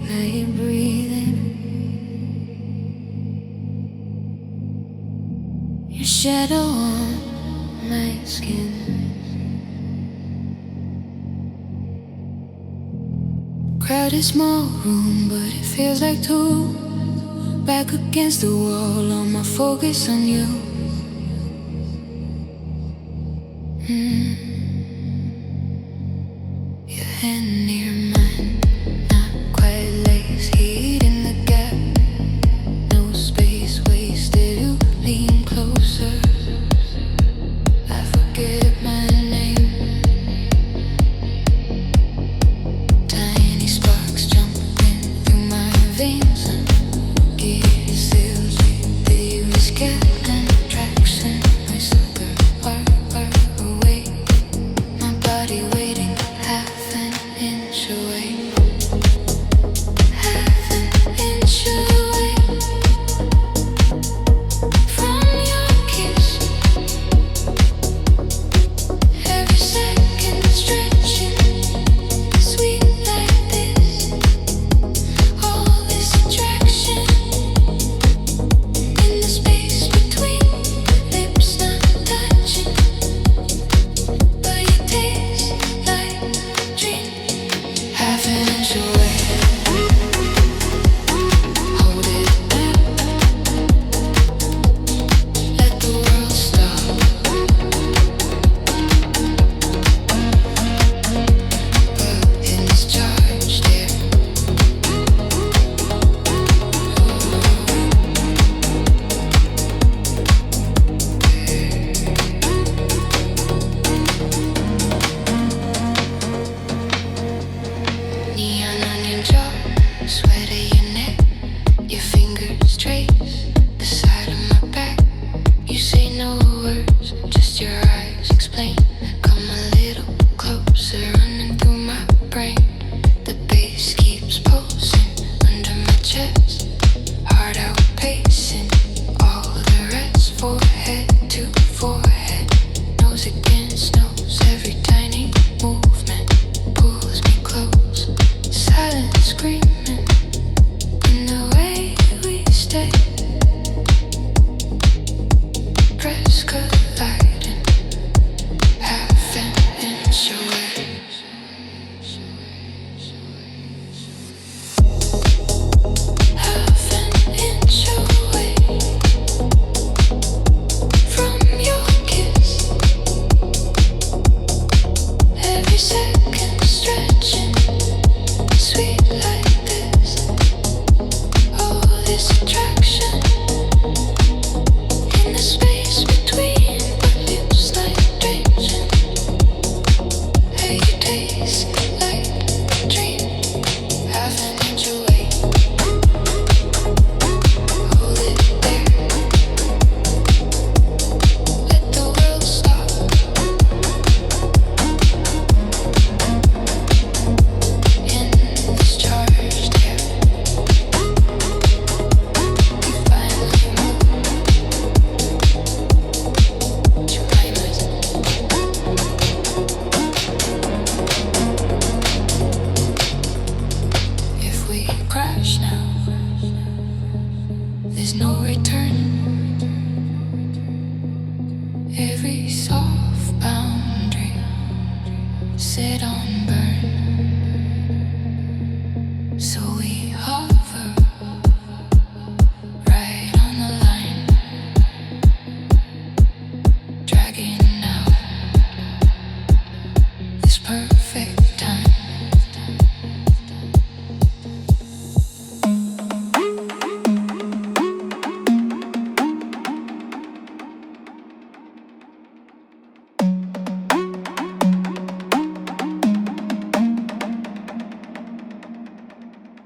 Now you're breathing shadow on my skin. Crowded small room, but it feels like two. Back against the wall, all my focus on you. Your hand near mine, not quite lace, heat in the gap. No space wasted, you lean closer. I forget my name. Tiny sparks jumping through my veins. Gear seals with you is getting traction. Whisper far away. My body waiting half an inch away. Half an inch away from your kiss. Every second stretching, sweet like this. All this attraction in the space between lips not touching, but you taste like a dream. Half an inch away, hold it back, let the world stop. But in this charged air, neon on your jaw, sweat of your neck, your fingers trace the side of my back. You say no words, just your eyes explain. Come a little closer, running through my brain. The bass keeps pulsing under my chest, heart outpacing all the rest. Forehead to forehead, nose against nose, every tiny movement pulls me close. Silent screaming in the way we stay. Press colliding, half an inch away. Half an inch away from your kiss. Every second stretching, sweet like this. All this attraction in the space between our lips like drenching. How you taste like a dream. Half an inch away, hold it there. Let the world stop. In this charged air, we finally move to climax. If we crash now, there's no return. Every soft boundary set on burn. So we hover right on the line, dragging out this perfect time.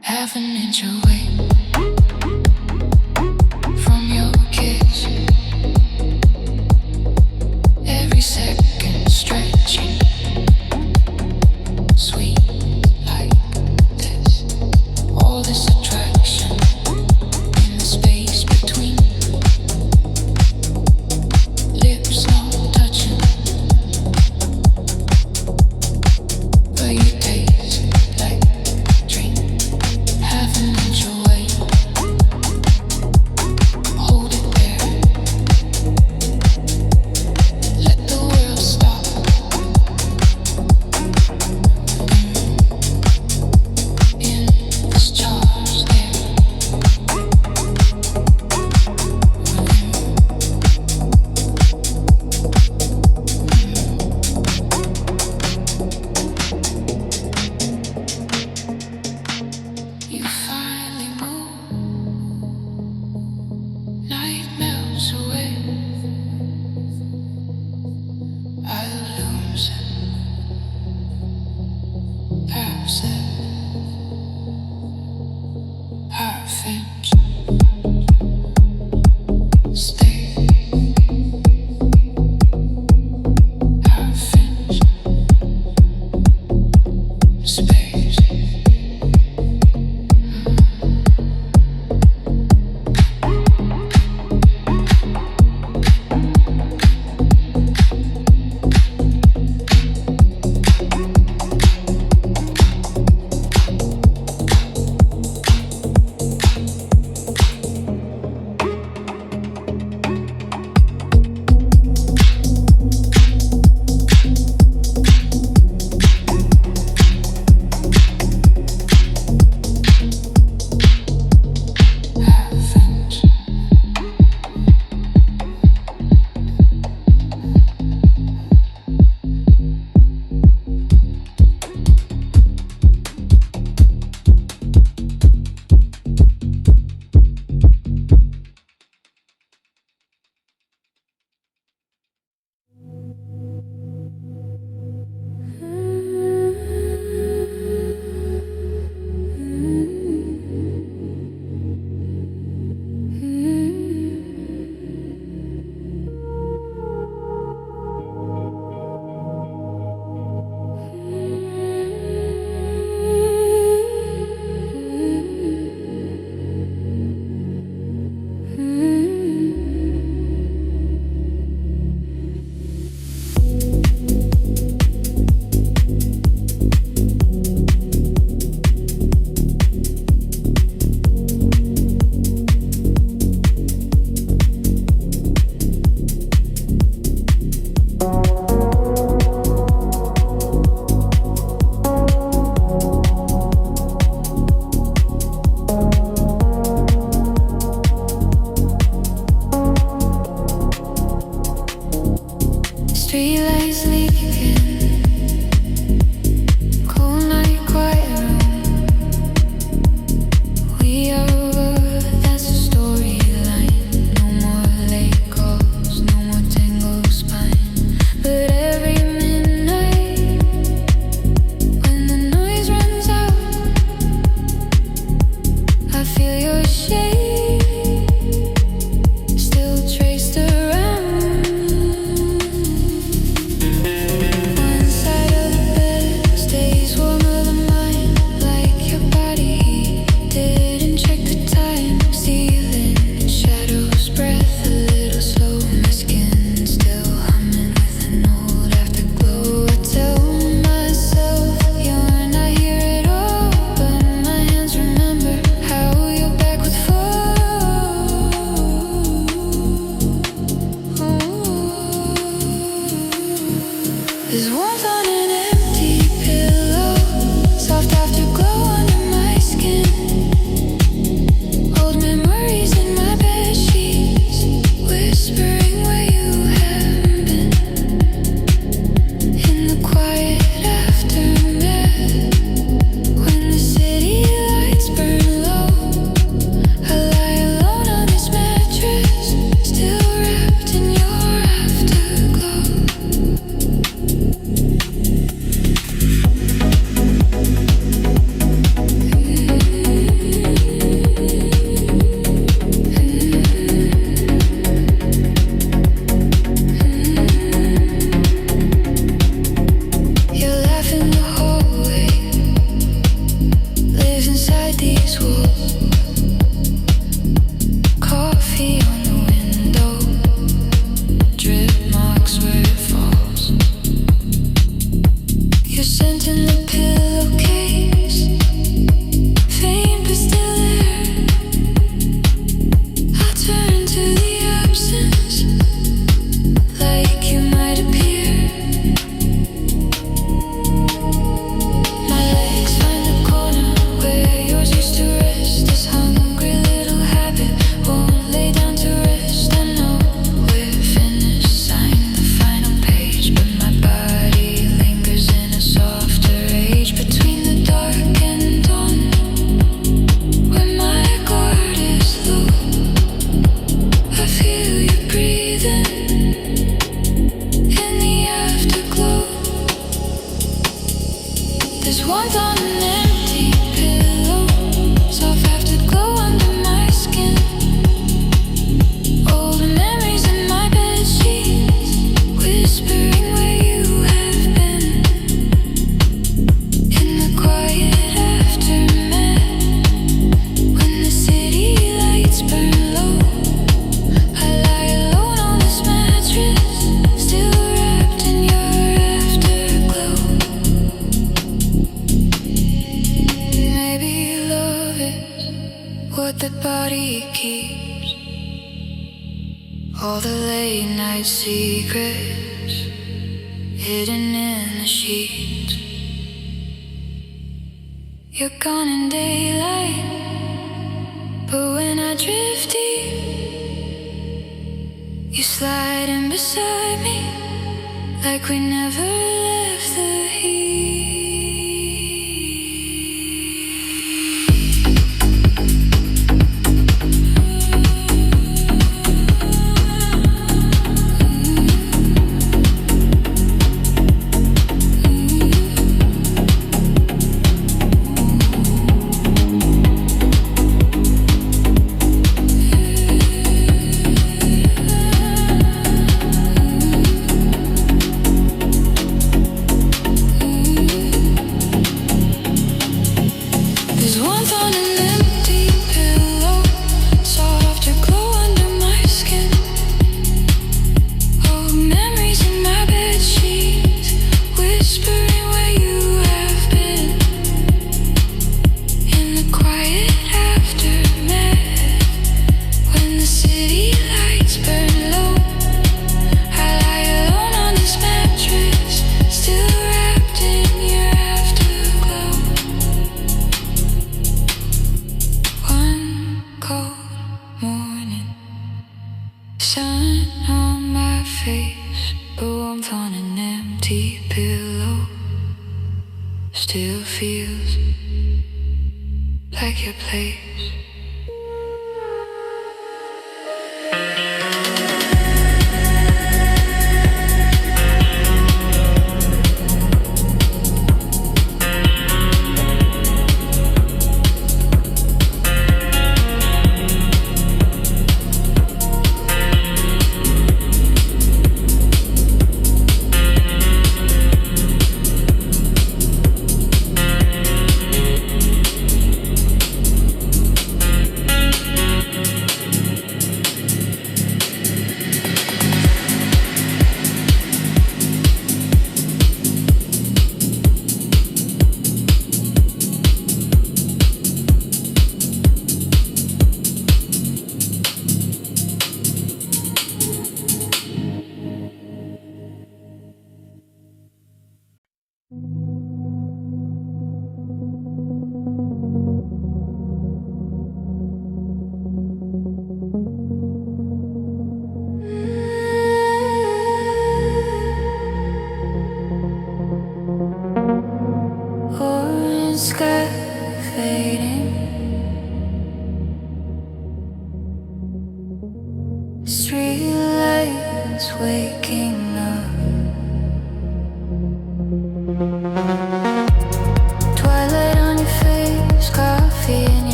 Half an inch away from your kiss. Every second stretching, sweet like this. All this attraction in the space between lips not touching, but you taste like a dream. Half an inch away. what the body keeps. All the late night secrets hidden in the sheets. You're gone in daylight, but when I drift deep, you slide in beside me like we never left the heat.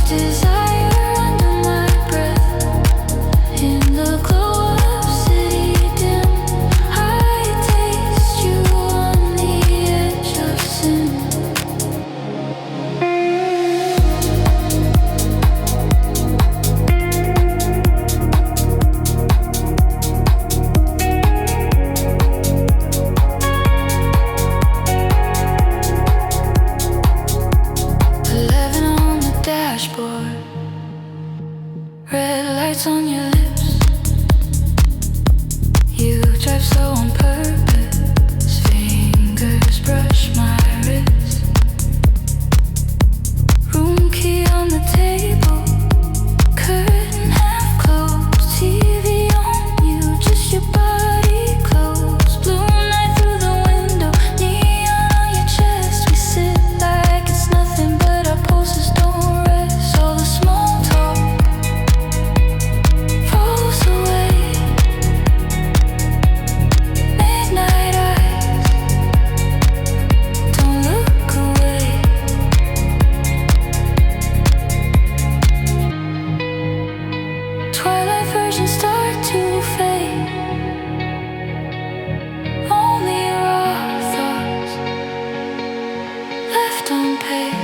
Desire on your lips. You drive slow on purpose. Fingers brush my wrist. Room key on the table. Curtain half closed. TV on you, just your body close. Blue night through the window. Neon on your chest. We sit like it's nothing, but our pulses don't rest. All the small talk falls away. Midnight eyes, don't look away. Twilight versions start to fade. Only raw thoughts left unpaid.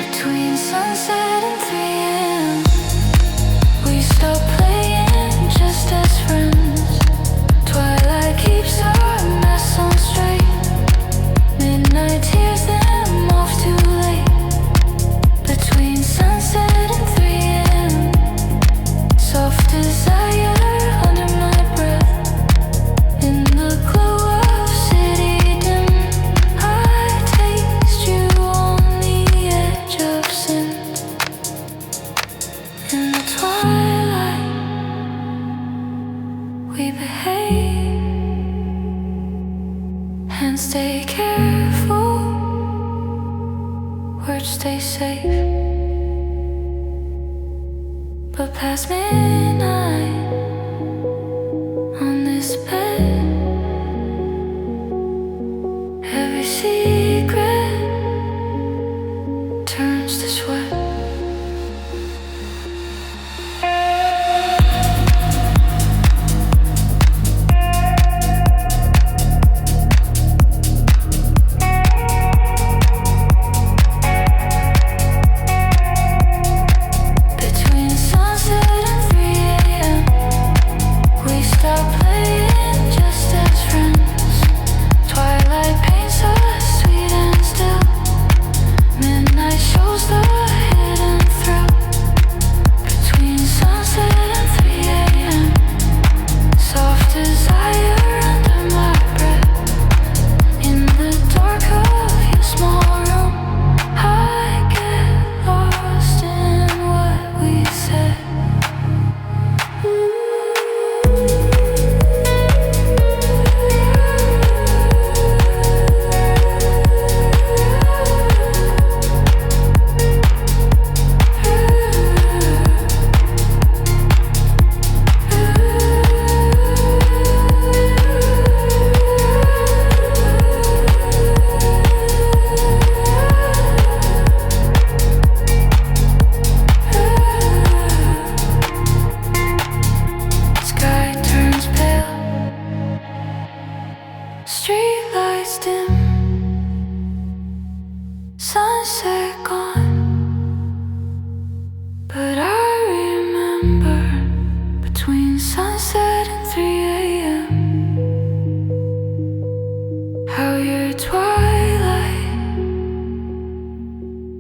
Between sunset and 3 a.m. we stop playing just as friends. Twilight keeps our mess on straight. Midnight tears them off too late. Between sunset and 3 a.m. soft desire under my breath. In the glow of city dim, I taste you on the edge of sin. In the twilight, we behave and stay careful. Words stay safe. But past midnight, on this bed, every secret turns to sweat. Between sunset and 3 a.m. we stop playing just as friends. Twilight paints us sweet and still. Midnight shows the hidden thrill. Between sunset and 3 a.m. soft desire under my breath. In the dark of your small room, I get lost in what we said. Sky turns pale, street lights dim, sunset gone. But I remember between sunset and 3 a.m. how your twilight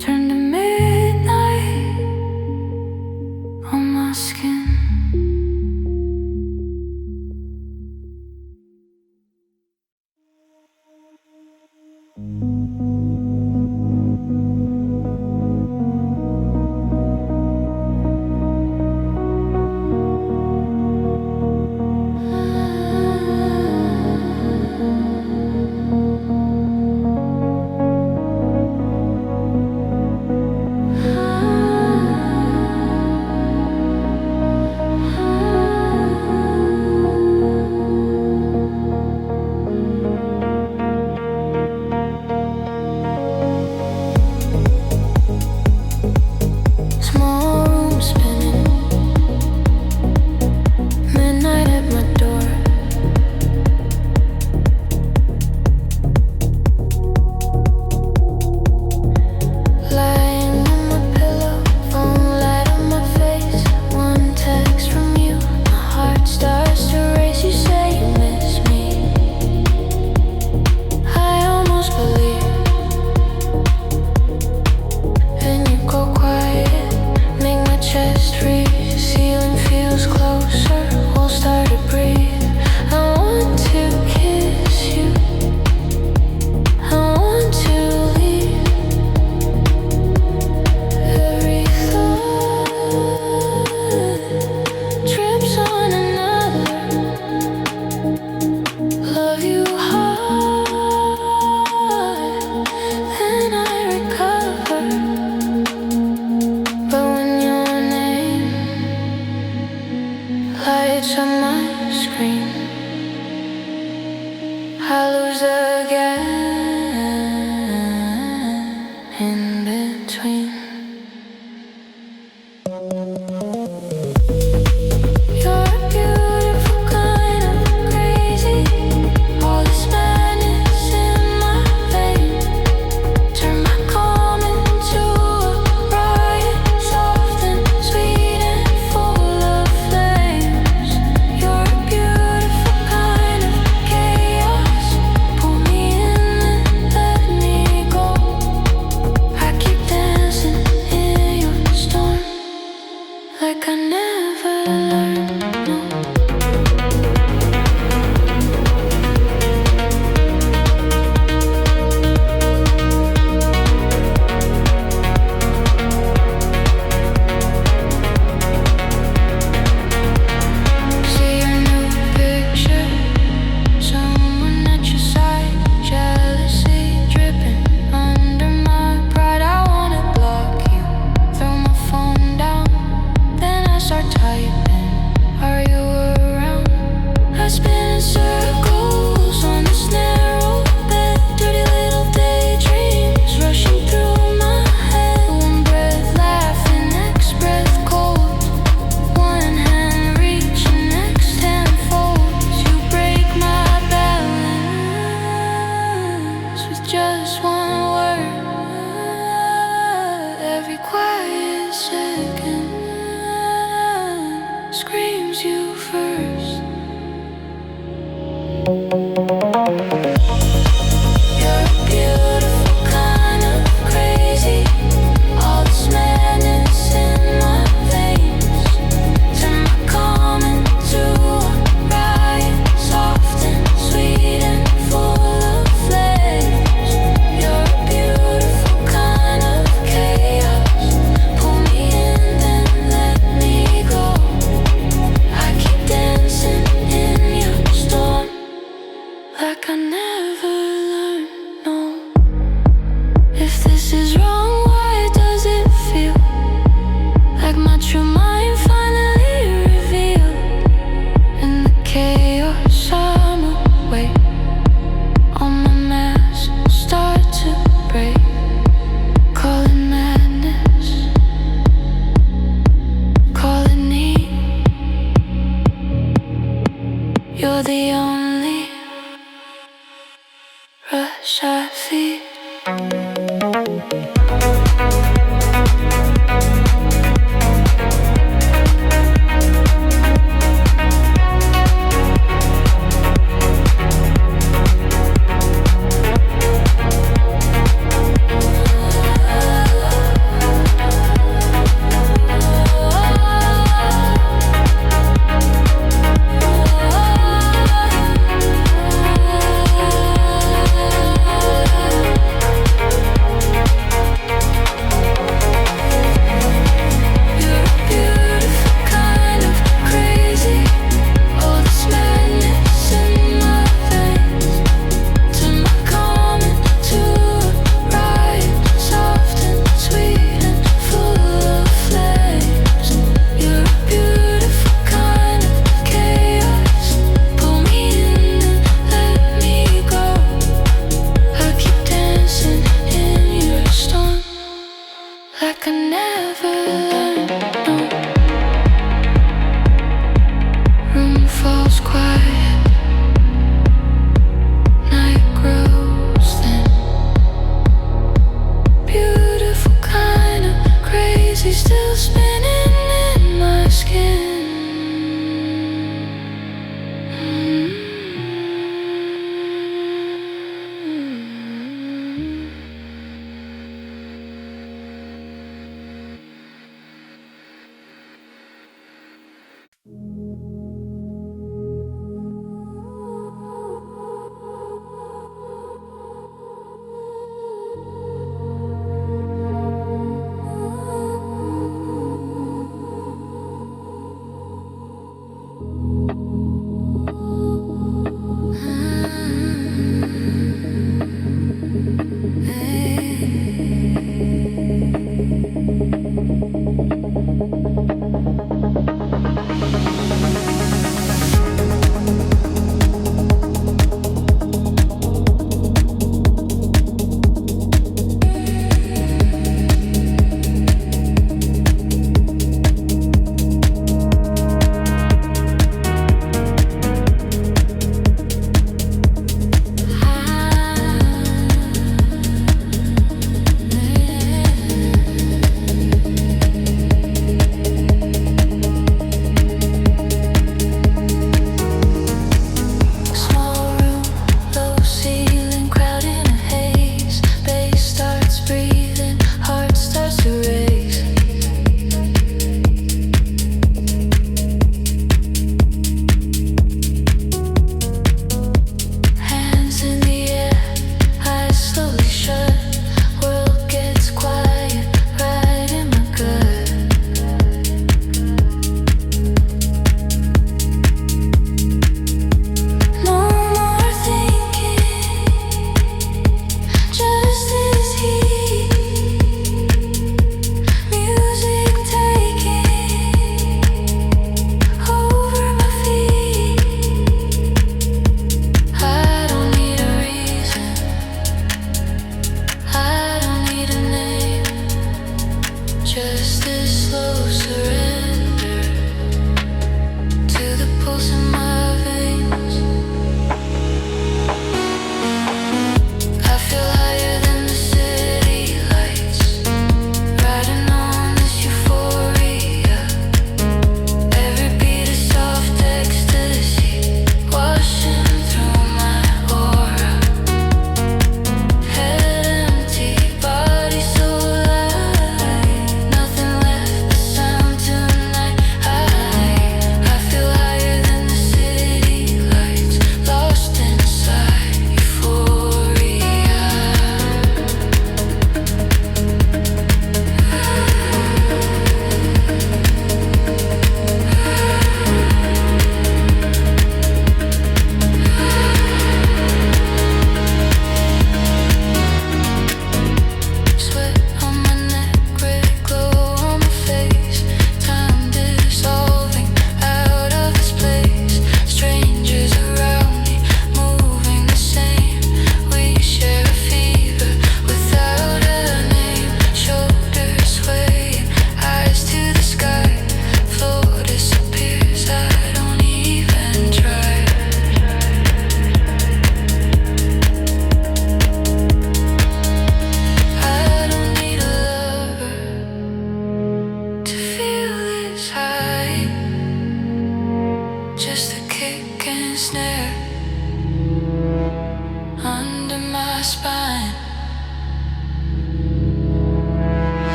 turned to midnight on my skin. chest free, ceiling between.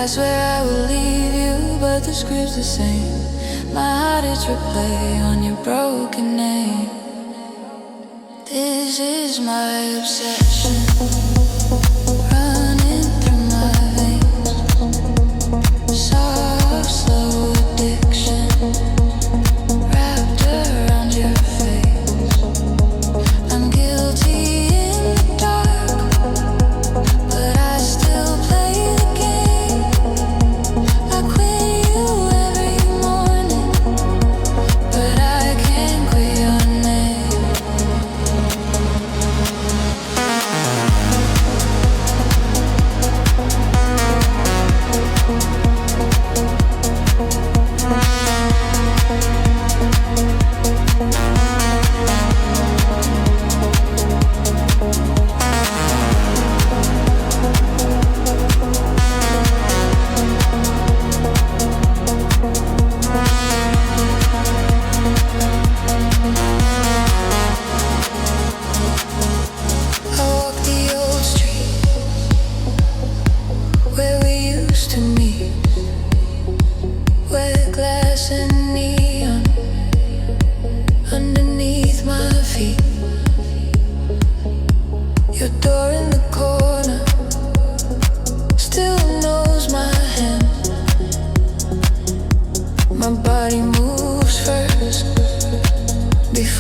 I swear I will leave you, but the script's the same. My heart is replay on your broken name. This is my obsession, running through my veins. Soft, slow addiction, wrapped around your face. I'm guilty in the dark, but I still play the game. I quit you every morning, but I can't quit your name.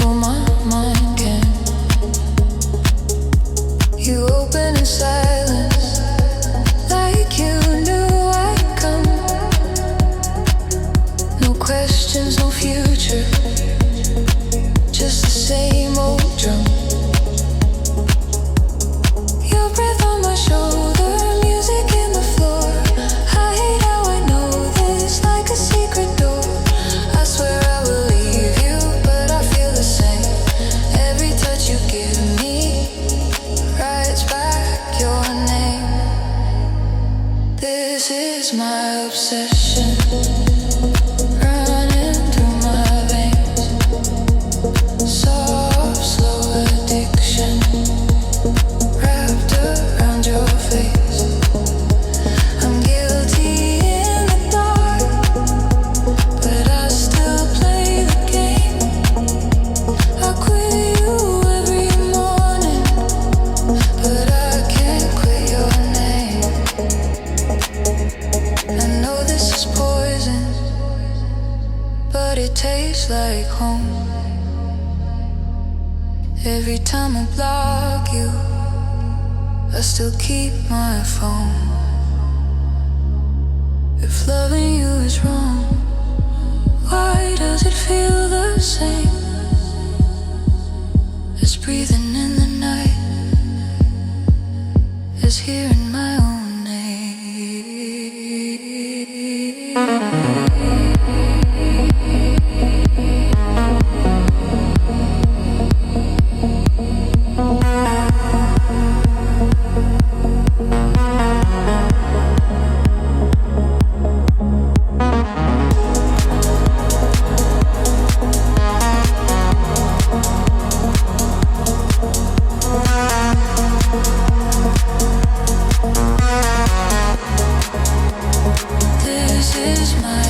before my mind can. You open in silence, like you knew I'd come. No questions, no future, just the same old drum. Your breath on my shoulder, music in the floor. I hate how I know this, like a secret door. I swear I will leave you, but I feel the same. Every touch you give me writes back your name. This is my obsession, running through my veins. Soft, slow addiction, wrapped around your face. I'm guilty in the dark, but I still play the game. I quit you every morning, but I can't quit your name. I know this is poison, but it tastes like home. Every time I block you, I still keep my phone. If loving you is wrong, why does it feel the same as breathing in the night, as hearing my own name? This is my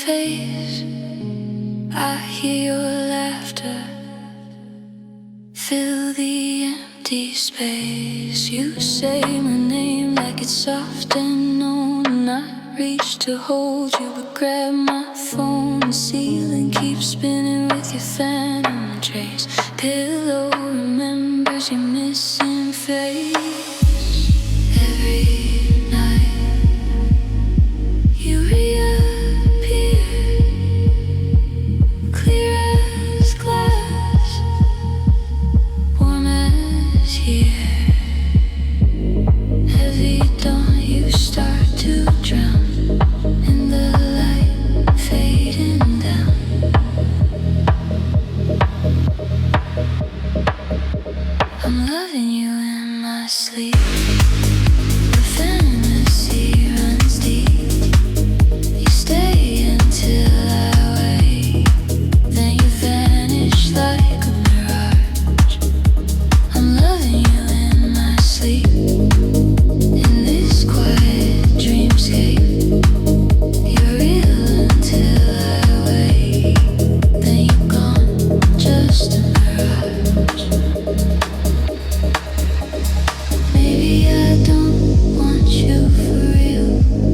face. I hear your laughter, fill the empty space. You say my name like it's soft and known, and I reach to hold you, but grab my phone. The ceiling keeps spinning with your phantom trace. Pillow remembers your missing face. Every night you reappear, clear as glass, warm as here. Heavy dawn, you start to drown in the light fading down. I'm loving you in my sleep. The fantasy runs deep. You stay until I wake, then you vanish like a mirage. I'm loving you in my sleep, in this quiet dreamscape. You're real until I wake, then you're gone, just a mirage. Maybe I don't want you for real.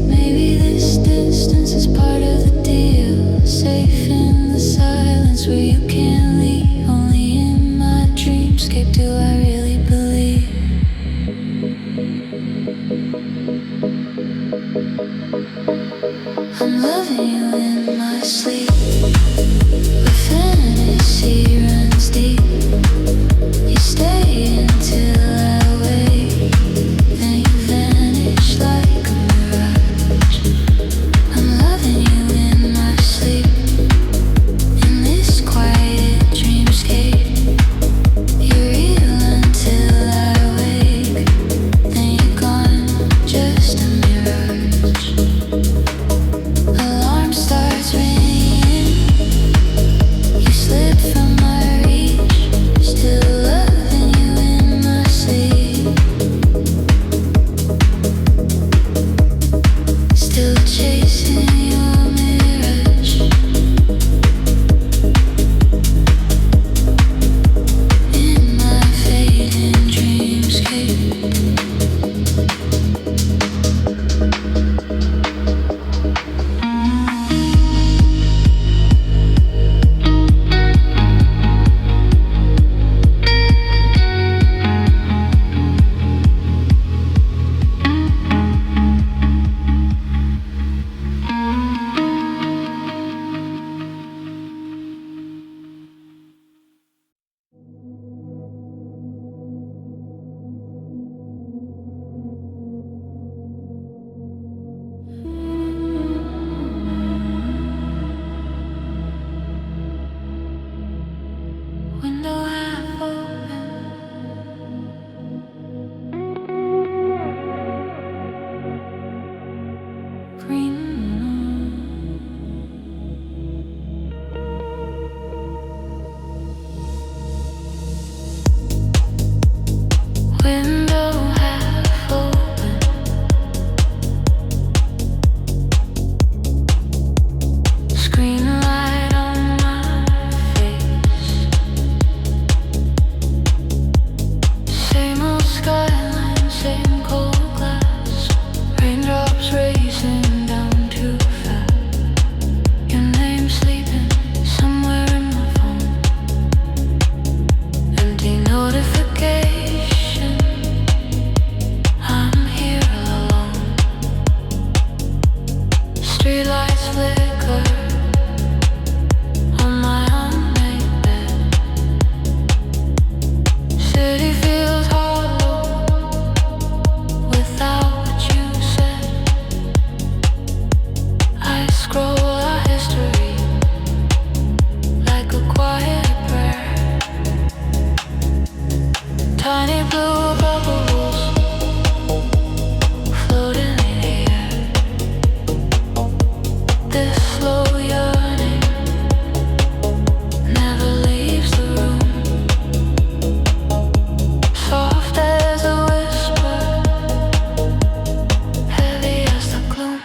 Maybe this distance is part of the deal. Safe in the silence where you can't leave. Only in my dreamscape do I really believe. I'm loving you in my sleep. Where fantasy runs deep. You stay until I wake, then you vanish like a mirage. I'm loving you in my sleep, in this quiet dreamscape. You're real until I wake, then you're gone, just a mirage. Alarm starts ringing. You slip from my reach, still loving you in my sleep. Still chasing your mirage in my fading dreamscape. Window half open, green moon. Window half open, screen light on my face. Same old skyline, same cold glass. Raindrops racing down too fast. Your name sleeping somewhere in my phone. Empty notification. I'm here alone. Streetlights flicker on my unmade bed. City feels hollow without what you said. I scroll our history like a quiet prayer. Tiny blue bubbles floating in the air. This slow yearning never leaves the room. Soft as a whisper, heavy as the gloom.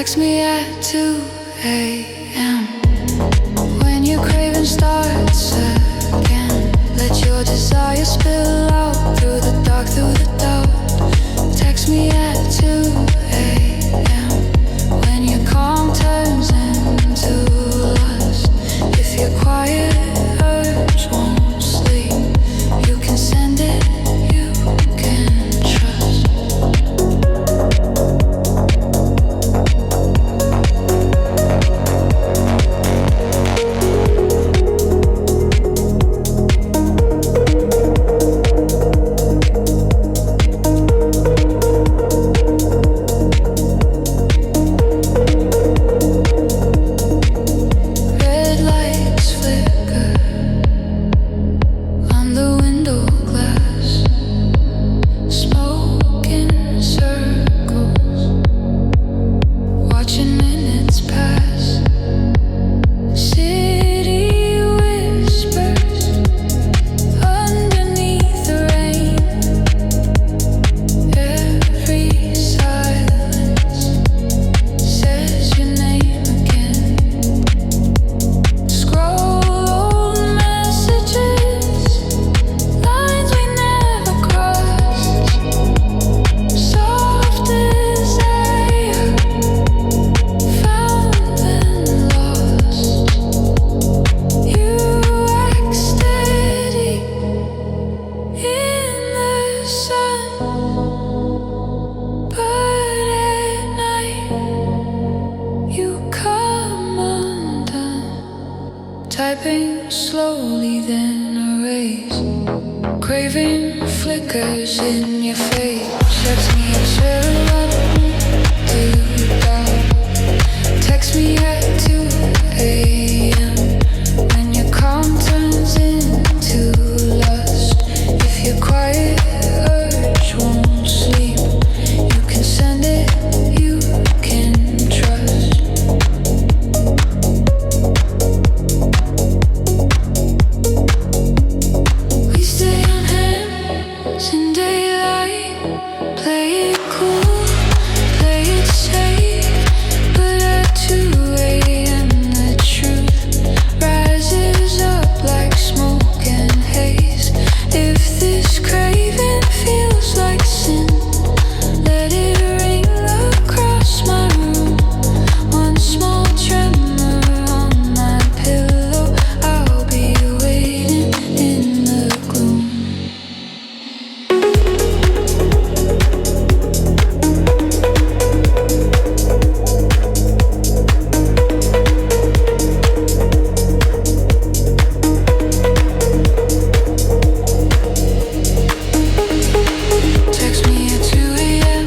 Text me at 2 a.m. when your craving starts again. Let your desire spill out through the dark, through the doubt. Text me at 2 a.m. when your calm turns into lust. If your quiet urge won't sleep, you can send it, you can trust. Typing slowly, then erase. Craving flickers in your face. Text me at 7 Text me at 2 a.m. when your calm turns into lust. If your quiet urge won't sleep, you can send it, you can trust. We stay on hands in daylight, play it cool, play it safe. But at 2 a.m. the truth rises up like smoke and haze. If this craving feels like sin, let it ring across my room. One small tremor on my pillow, I'll be waiting in the gloom. Text me at 2 a.m.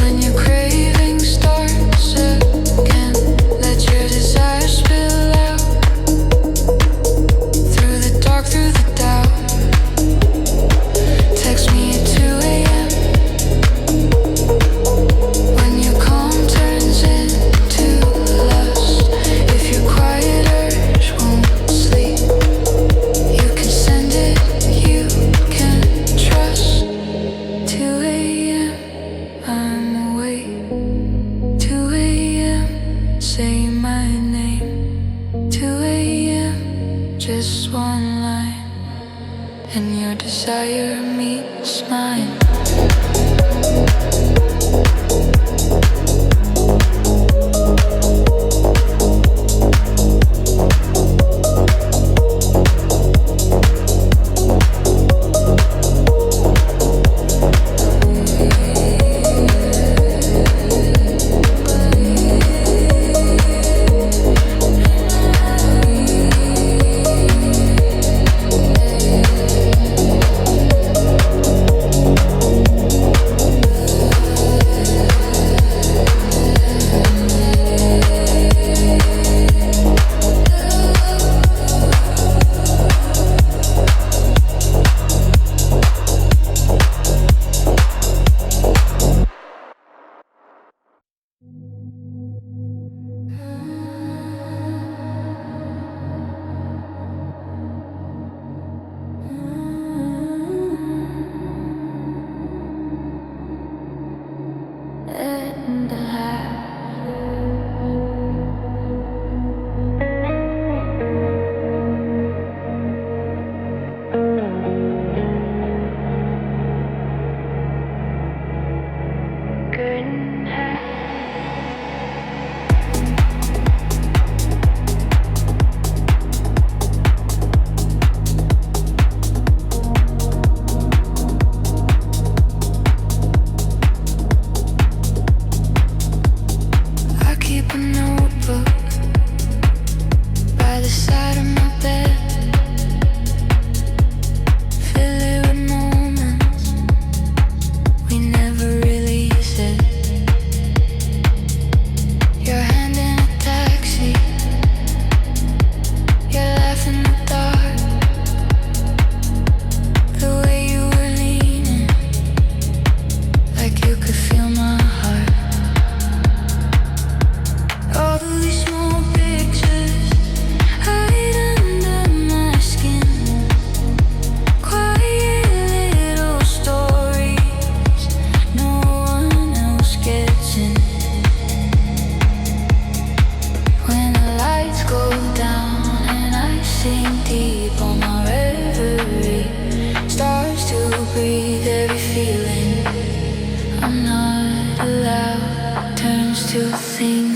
when your craving starts again. Let your desire spill out through the dark, through the doubt. Text me at 2 a.m. when your calm turns into lust. If your quiet urge won't sleep, you can send it, you can trust. 2 a.m. I'm awake. 2 a.m. say my name. 2 a.m. just one line, and your desire meets mine.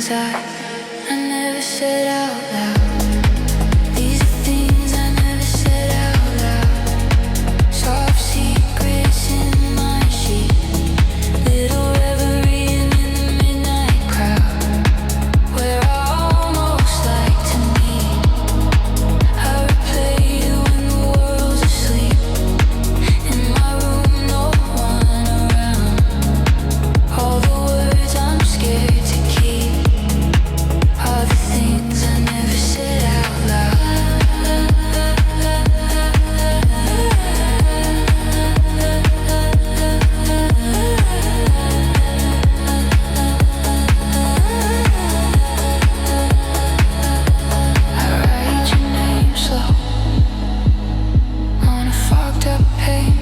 inside. I never said out loud. These are things I never said out loud. Soft secrets in my sheets. Little reverie in the midnight crowd. Where I almost like to meet. I replay you when the world's asleep. In my room, no one around. All the words I'm scared to keep are the things I never said out loud. I write your name slow on a fogged up page.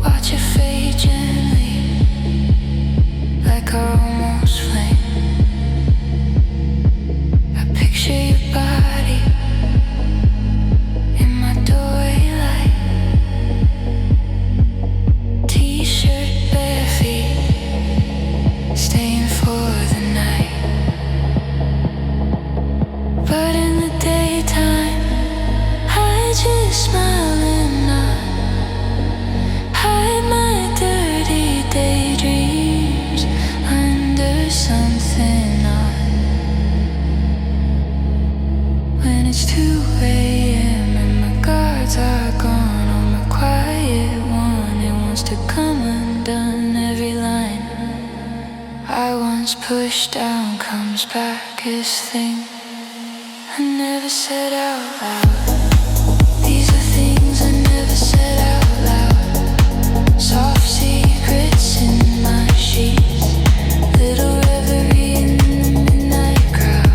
Watch it fade gently, like a almost flame. I picture your body in my doorway light. T-shirt, bare feet, staying for the night. But in the daytime, I just smile and nod. Hide my dirty daydreams under something odd. When it's 2 a.m. and my guards are gone, I'm a quiet one. It wants to come undone. Every line I once pushed down comes back as things I never said out loud. These are things I never said out loud. Soft secrets in my sheets. Little reverie in the midnight crowd.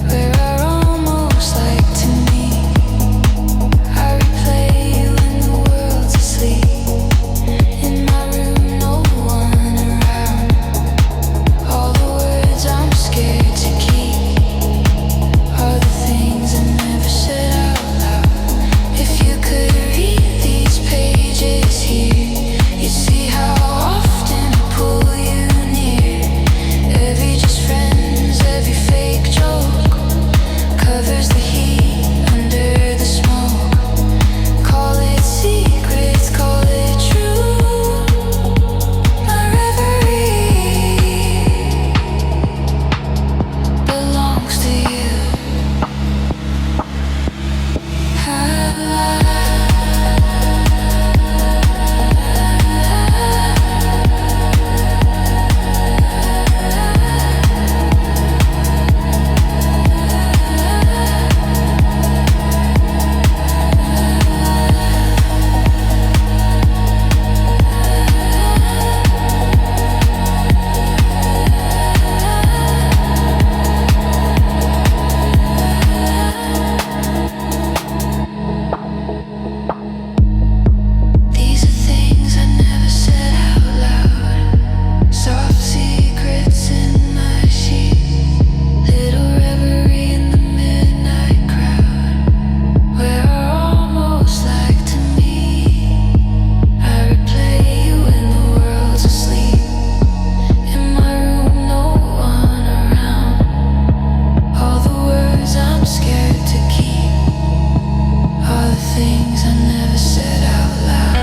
Where I almost like to meet. I replay you when the world's asleep. In my room, no one around. All the words I'm scared to keep are the things I never said out loud. If you could read these pages here, you'd see how often I pull you near. Every just friends, every fake joke covers the heat under the smoke. Call it secrets, call it true. My reverie belongs to you. These are things I never said out loud. Soft secrets in my sheets. Little reverie in the midnight crowd. Where I almost like to meet. I replay you when the world's asleep. In my room, no one around. All the words I'm scared to keep are the things I never said out loud.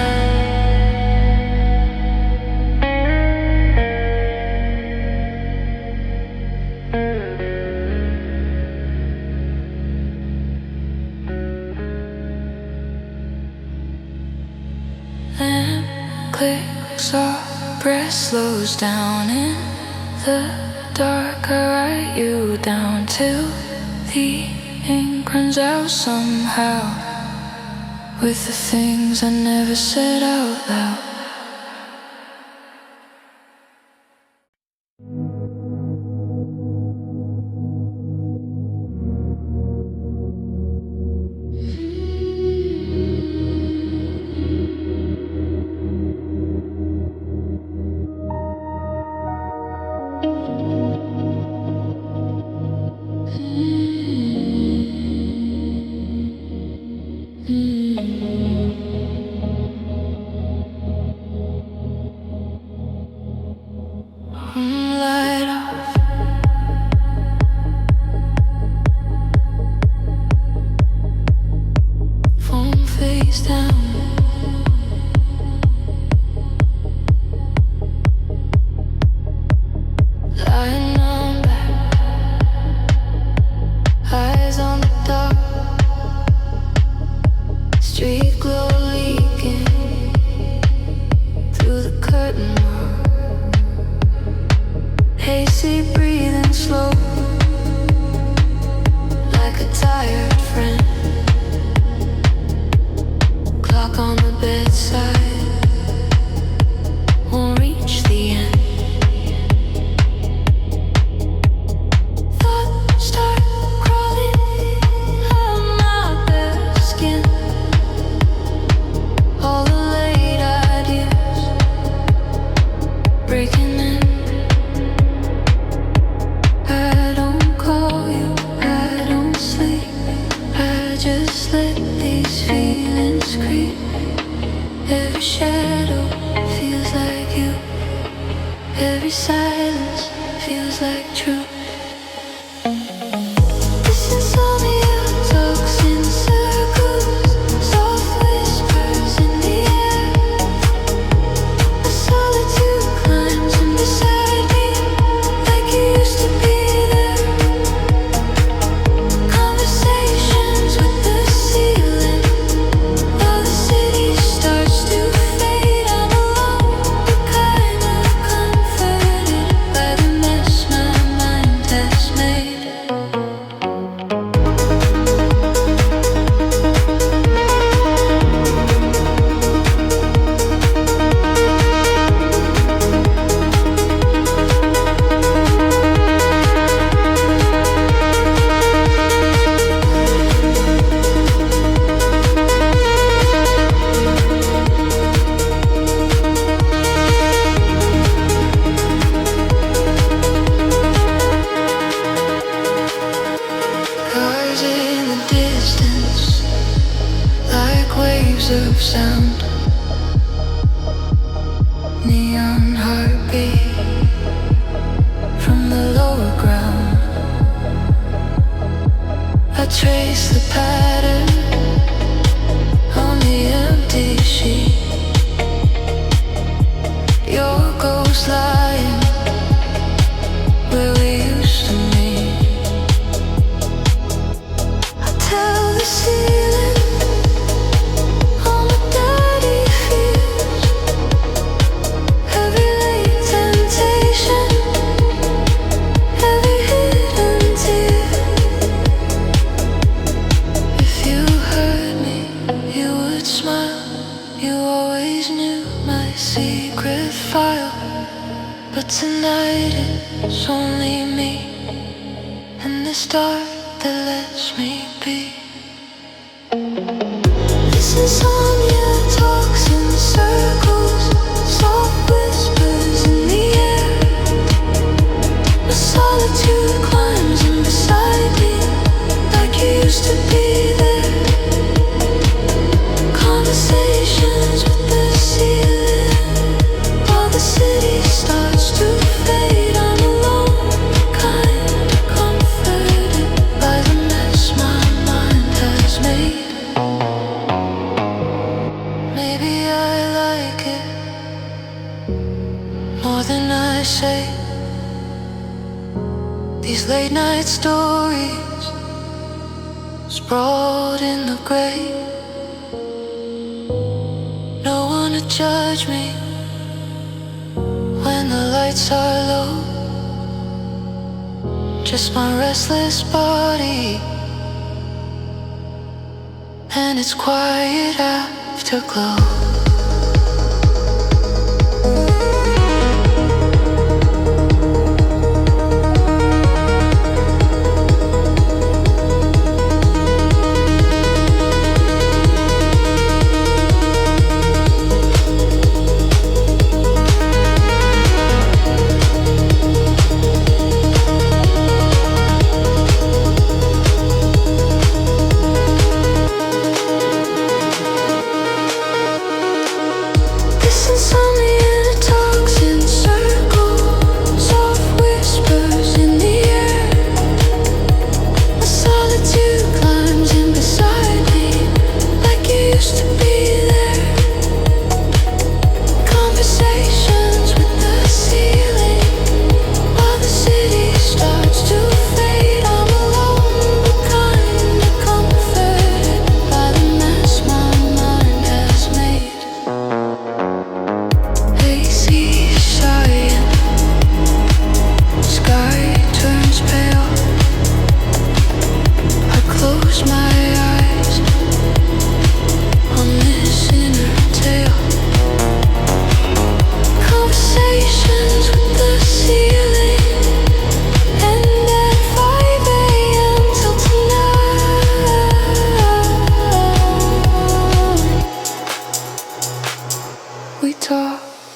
Lamp clicks off, breath slows down in the dark. I write you down till the ink runs out somehow. With the things I never said out loud.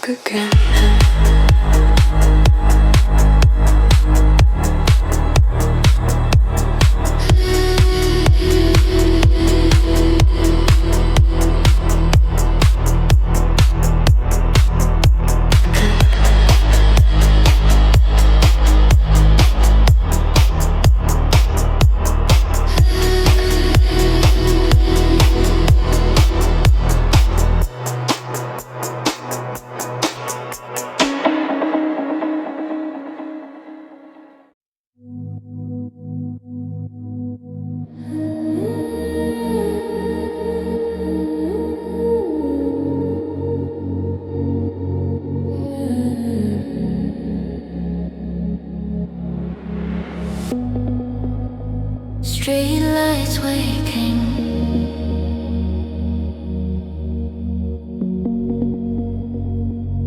again. Street lights waking,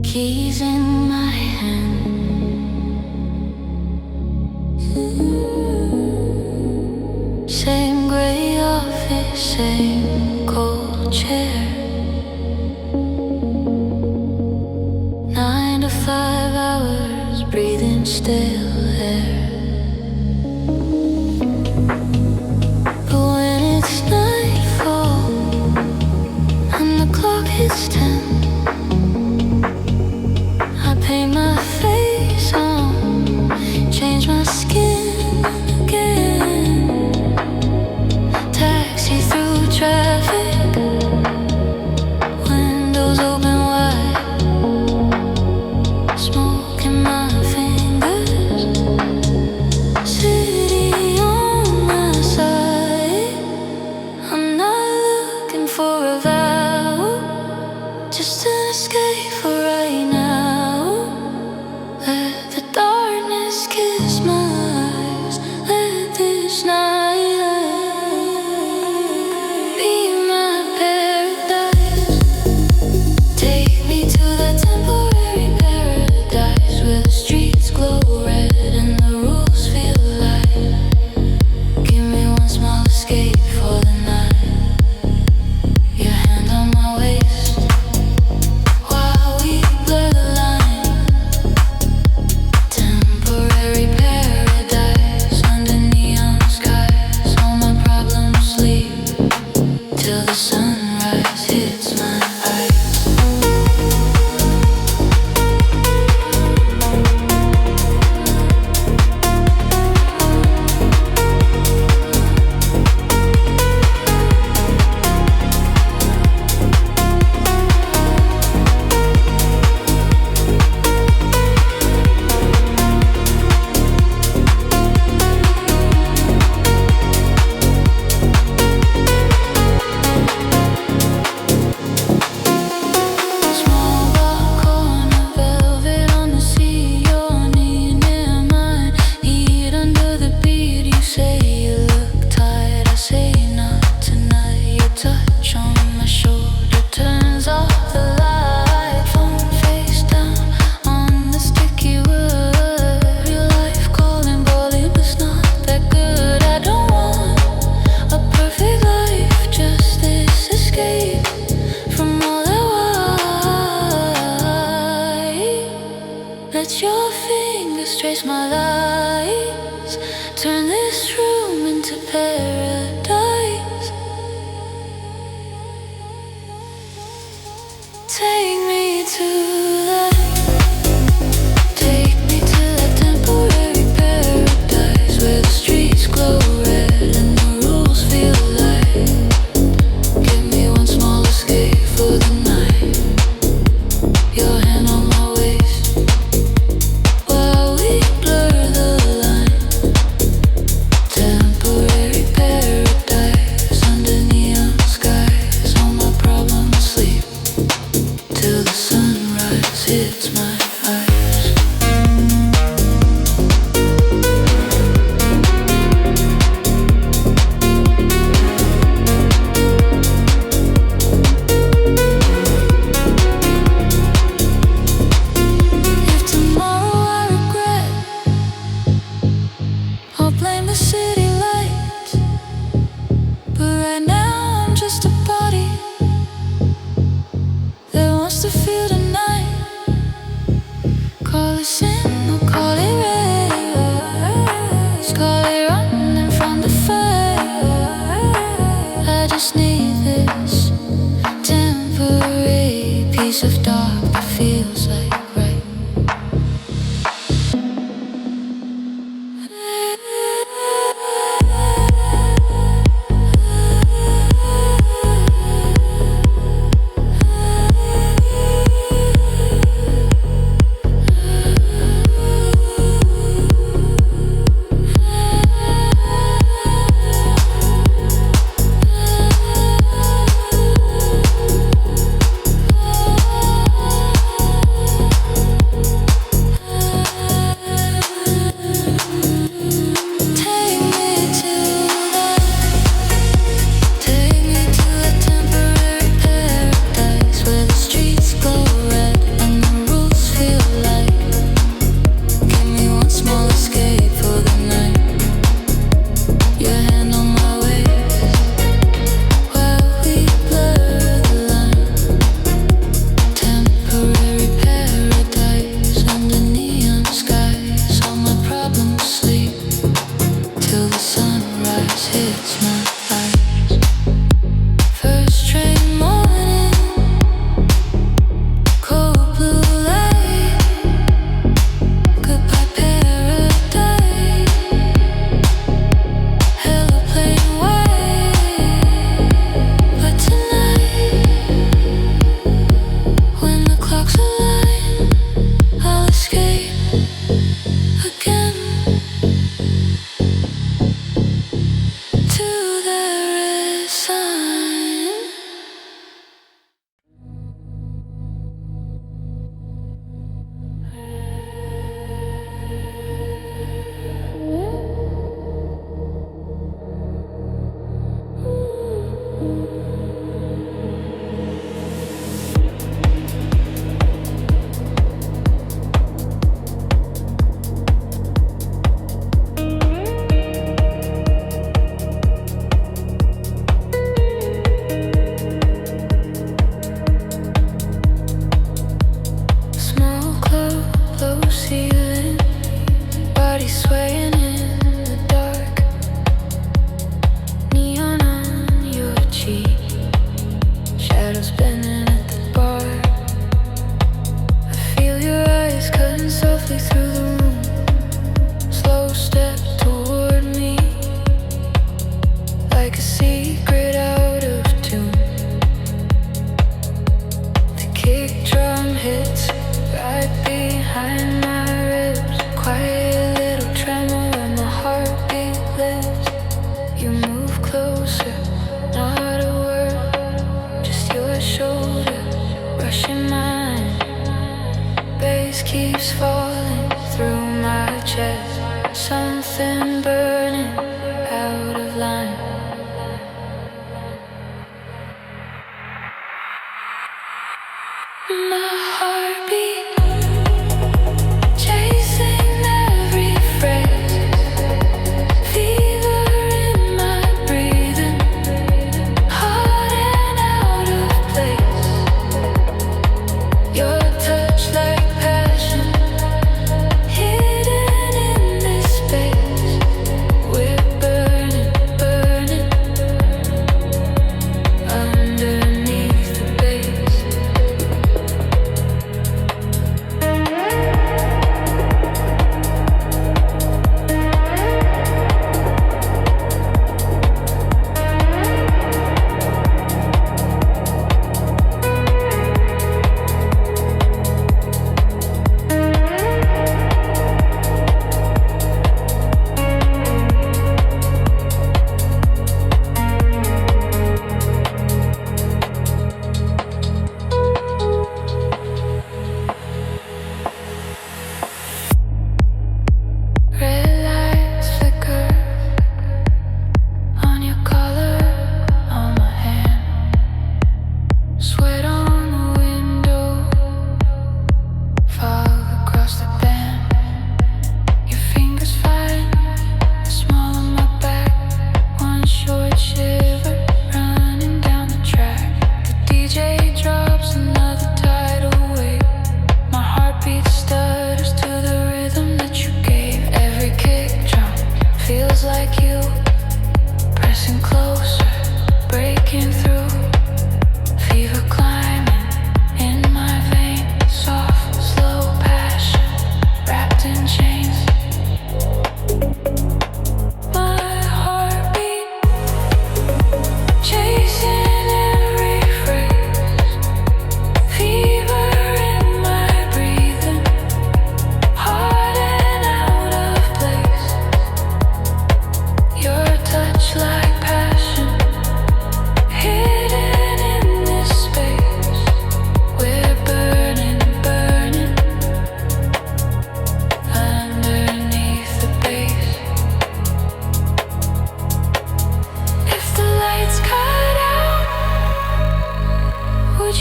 keys in my hand. Same grey office, same cold chair. 9 to 5 hours, breathing stale air. It's 10. I paint my face on, change my skin again. Taxi through traffic, windows open wide, smoke in my fingers. City on my side. I'm not looking for a vow, just an escape for right now. Let the darkness kiss my eyes. Let this night be my paradise. Take me to that temporary paradise where the streets glow red and the rules feel light. Give me one small escape for the night. Your hand on my waist, while we blur the line. Temporary paradise under neon skies. All my problems sleep till the sunrise hits my eyes. Small balcony, velvet on the sea. Your knee near mine, heat under the beat. You say you look tired, I say not tonight. Your touch on my shoulder turns off the light. Phone face down on the sticky wood. Real life calling, balling, but it's not that good. I don't want a perfect life, just this escape from all that white. Let your fingers trace my lights, turn this room into paradise. Take me to that temporary paradise where the streets glow red and the rules feel light. Give me one small escape for the night. Your hand on my waist, while we blur the line. Temporary paradise under neon skies. All my problems sleep till the sunrise. piece of dark that feels like right.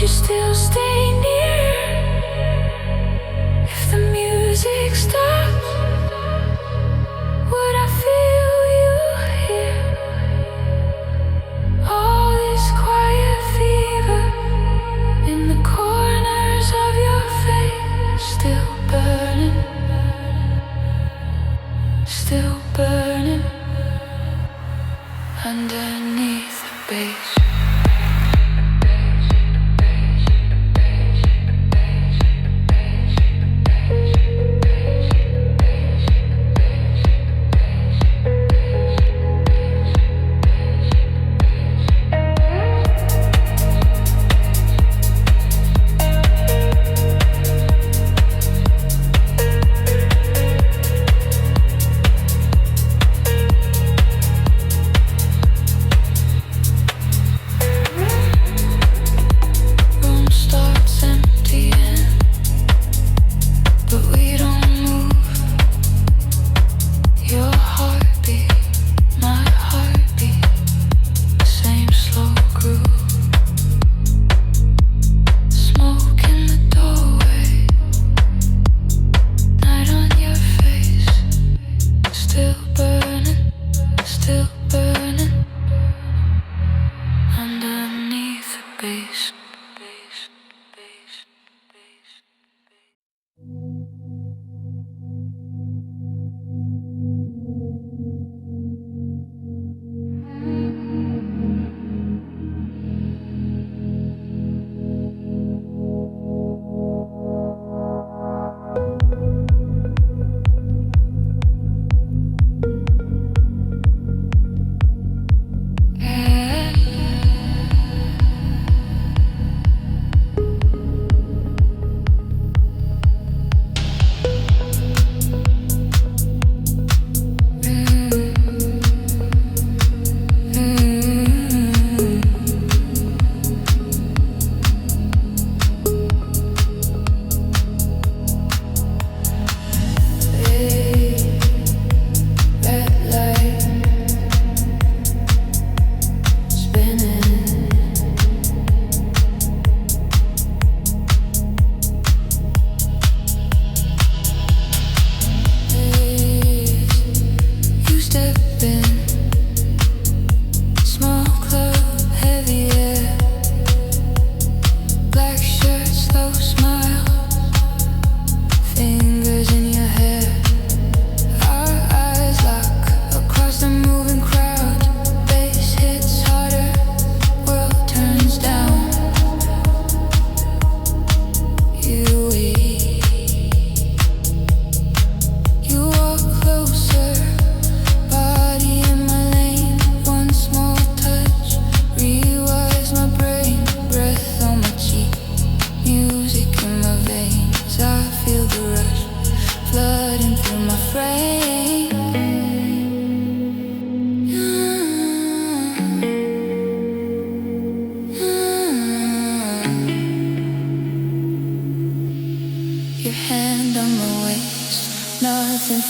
you still stay near? If the music stops, would I feel you here? All this quiet fever in the corners of your face, still burning, still burning underneath the bass.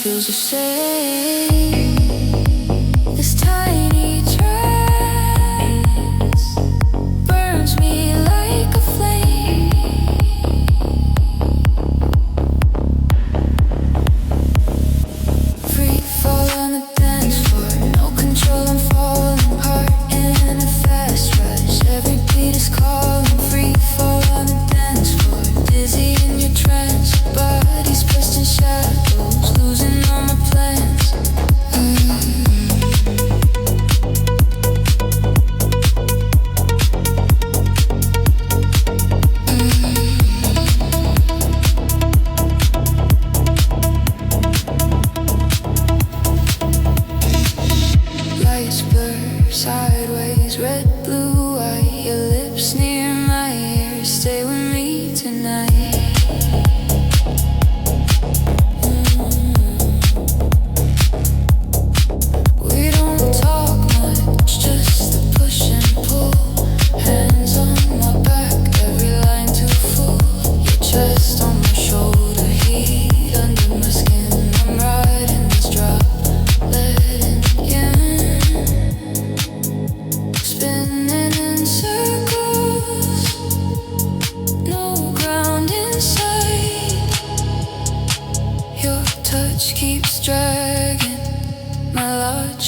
feels the same. This tiny trance burns me like a flame. Free fall on the dance floor, no control, I'm falling apart in a fast rush. Every beat is calling. Free fall on the dance floor, dizzy in your trance. Bodies pressed in shadows, losing all my plans.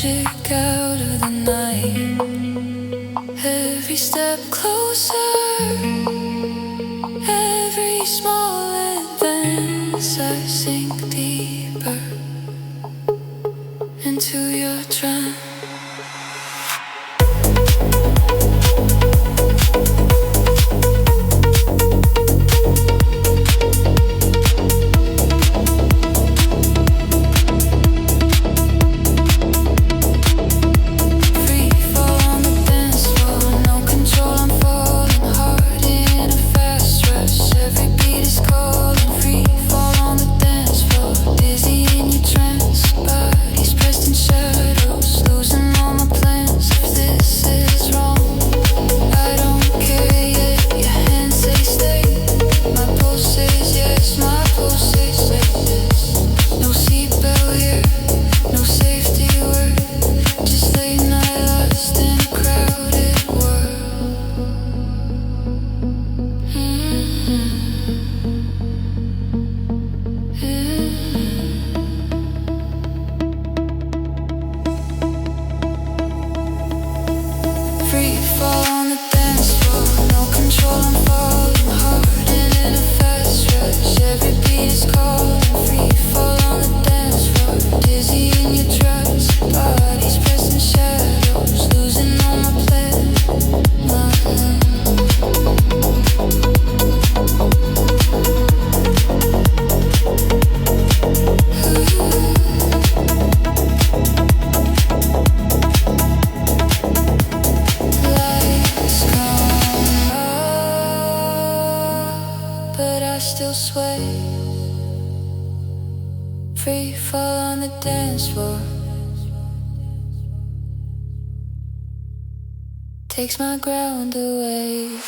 magic out of the night. Every step closer, every small advance, I sink deeper into your trance. Takes my ground away.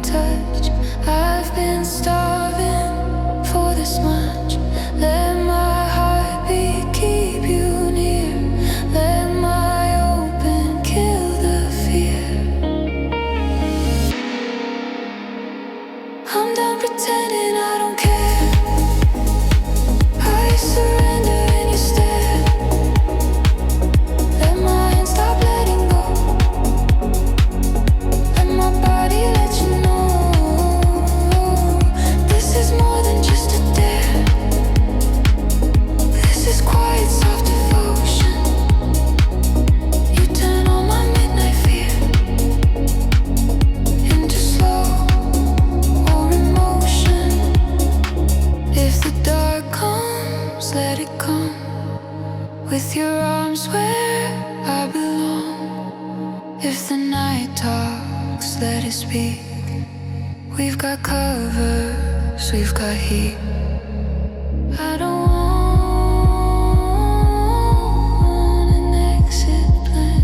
touch. I've been starving for this much. Let my heartbeat keep you near. Let my open kill the fear. I'm done pretending I don't care. I surrender and you stare. Let my hands stop letting go. Let my body let you know this is more than just a dare. This is quiet, soft devotion. You turn on my midnight fear into slow or emotion. If the dark comes, let it come. With your arms where I belong. If the night talks, let it speak. We've got covers, we've got heat. I don't want an exit plan.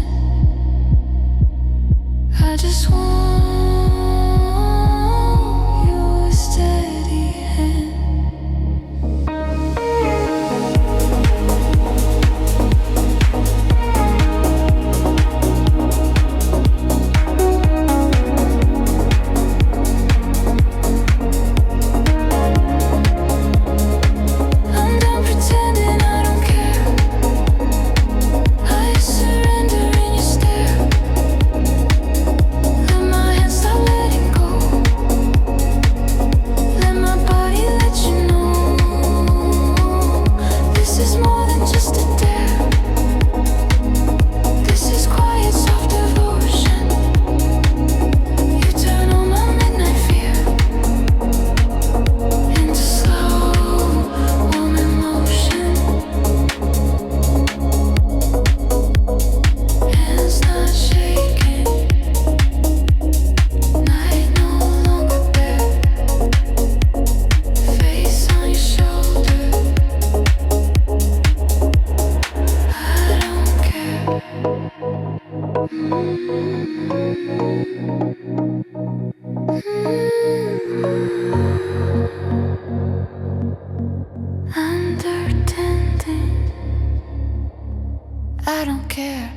I just want your steady hand. I'm done pretending I don't care. I surrender and you stare. Let my hands stop letting go. Let my body let you know this is more than just a dare. This is quiet, soft devotion. You turn on my midnight fear into slow, warm emotion. Hands not shaking. Night no longer bare. Face on your shoulder. I don't care. Under tending. I don't care.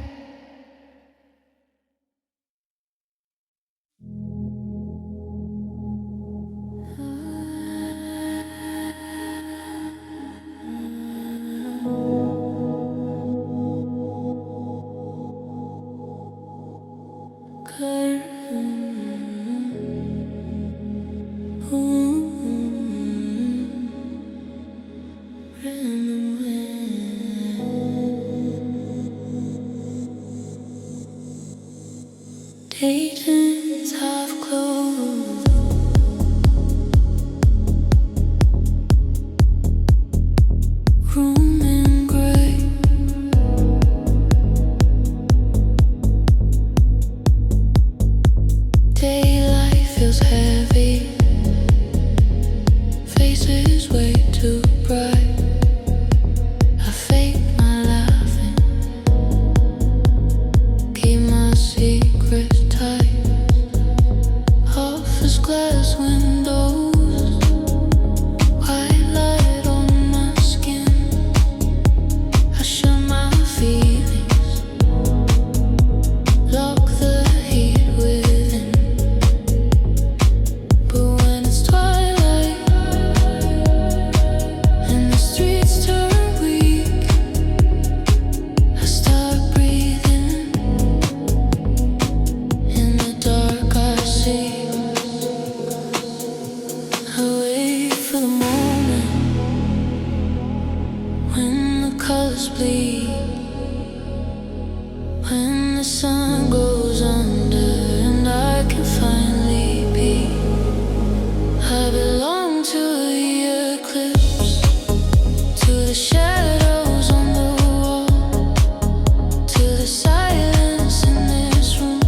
Daydreams half closed. Room in gray. Daylight feels heavy. Faces way too bright. I fake my laughing. Keep my secrets tight. Office glass windows. White light on my skin. I shut my feelings. Lock the heat within. But when it's twilight and the streets turn weak, I start breathing. In the dark I see. I wait for the moment when the colors bleed. When the sun goes under and I can finally be. I belong to the eclipse, to the shadows on the wall, to the silence in this room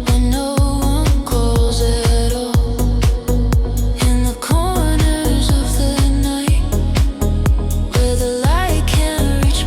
when no one calls at all. In the corners of the night where the light can't reach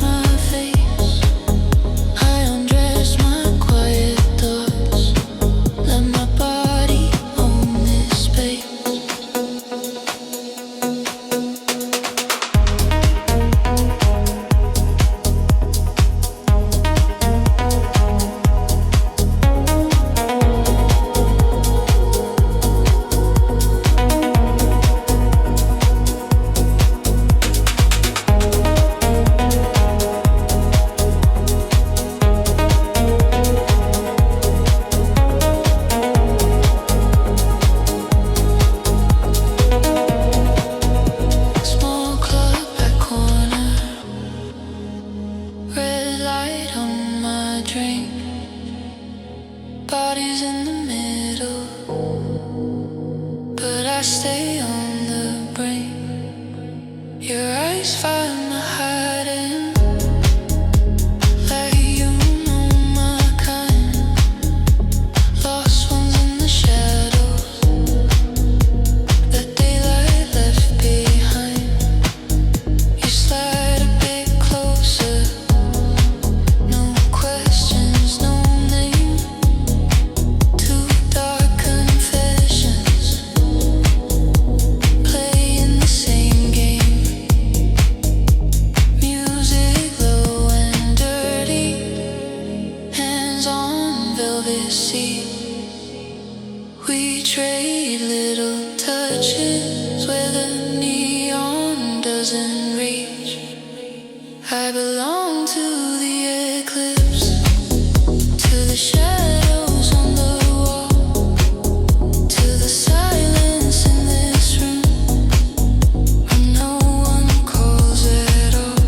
sweet little touches where the neon doesn't reach. I belong to the eclipse, to the shadows on the wall, to the silence in this room when no one calls at all.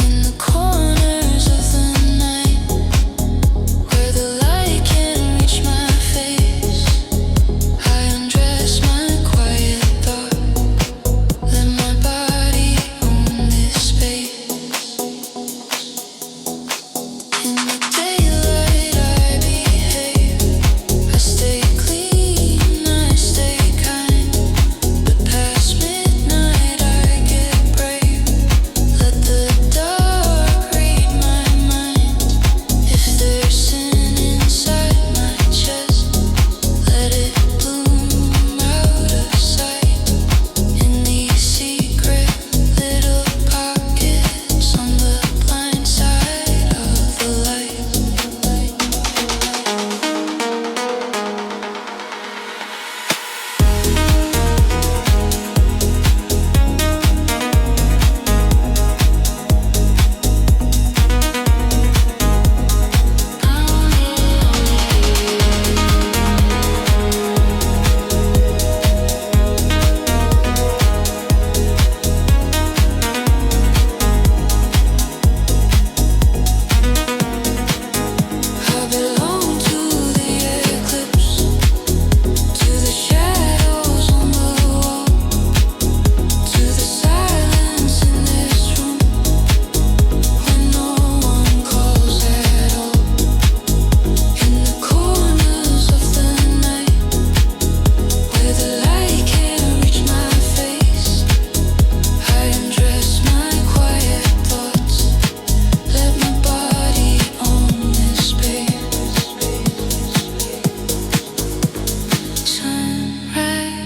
In the corners of the night where the light can't reach my face, I undress my quiet thought, let my body own this space. In the daylight I behave, I stay clean, I stay kind, but past midnight I get brave, let the dark read my mind. If there's sin inside my chest, let it bloom out of sight. In these secret little pockets on the blind side of the light. I belong to the eclipse, to the shadows on the wall, to the silence in this room when no one calls at all. In the corners of the night where the light can't reach my face, I undress my quiet thoughts, let my body own this space. Sunrise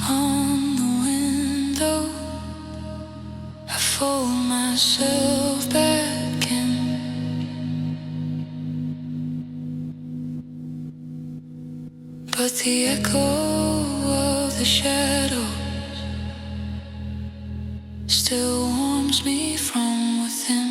on the window, I fold myself back in, but the echo of the shadows still warms me from within.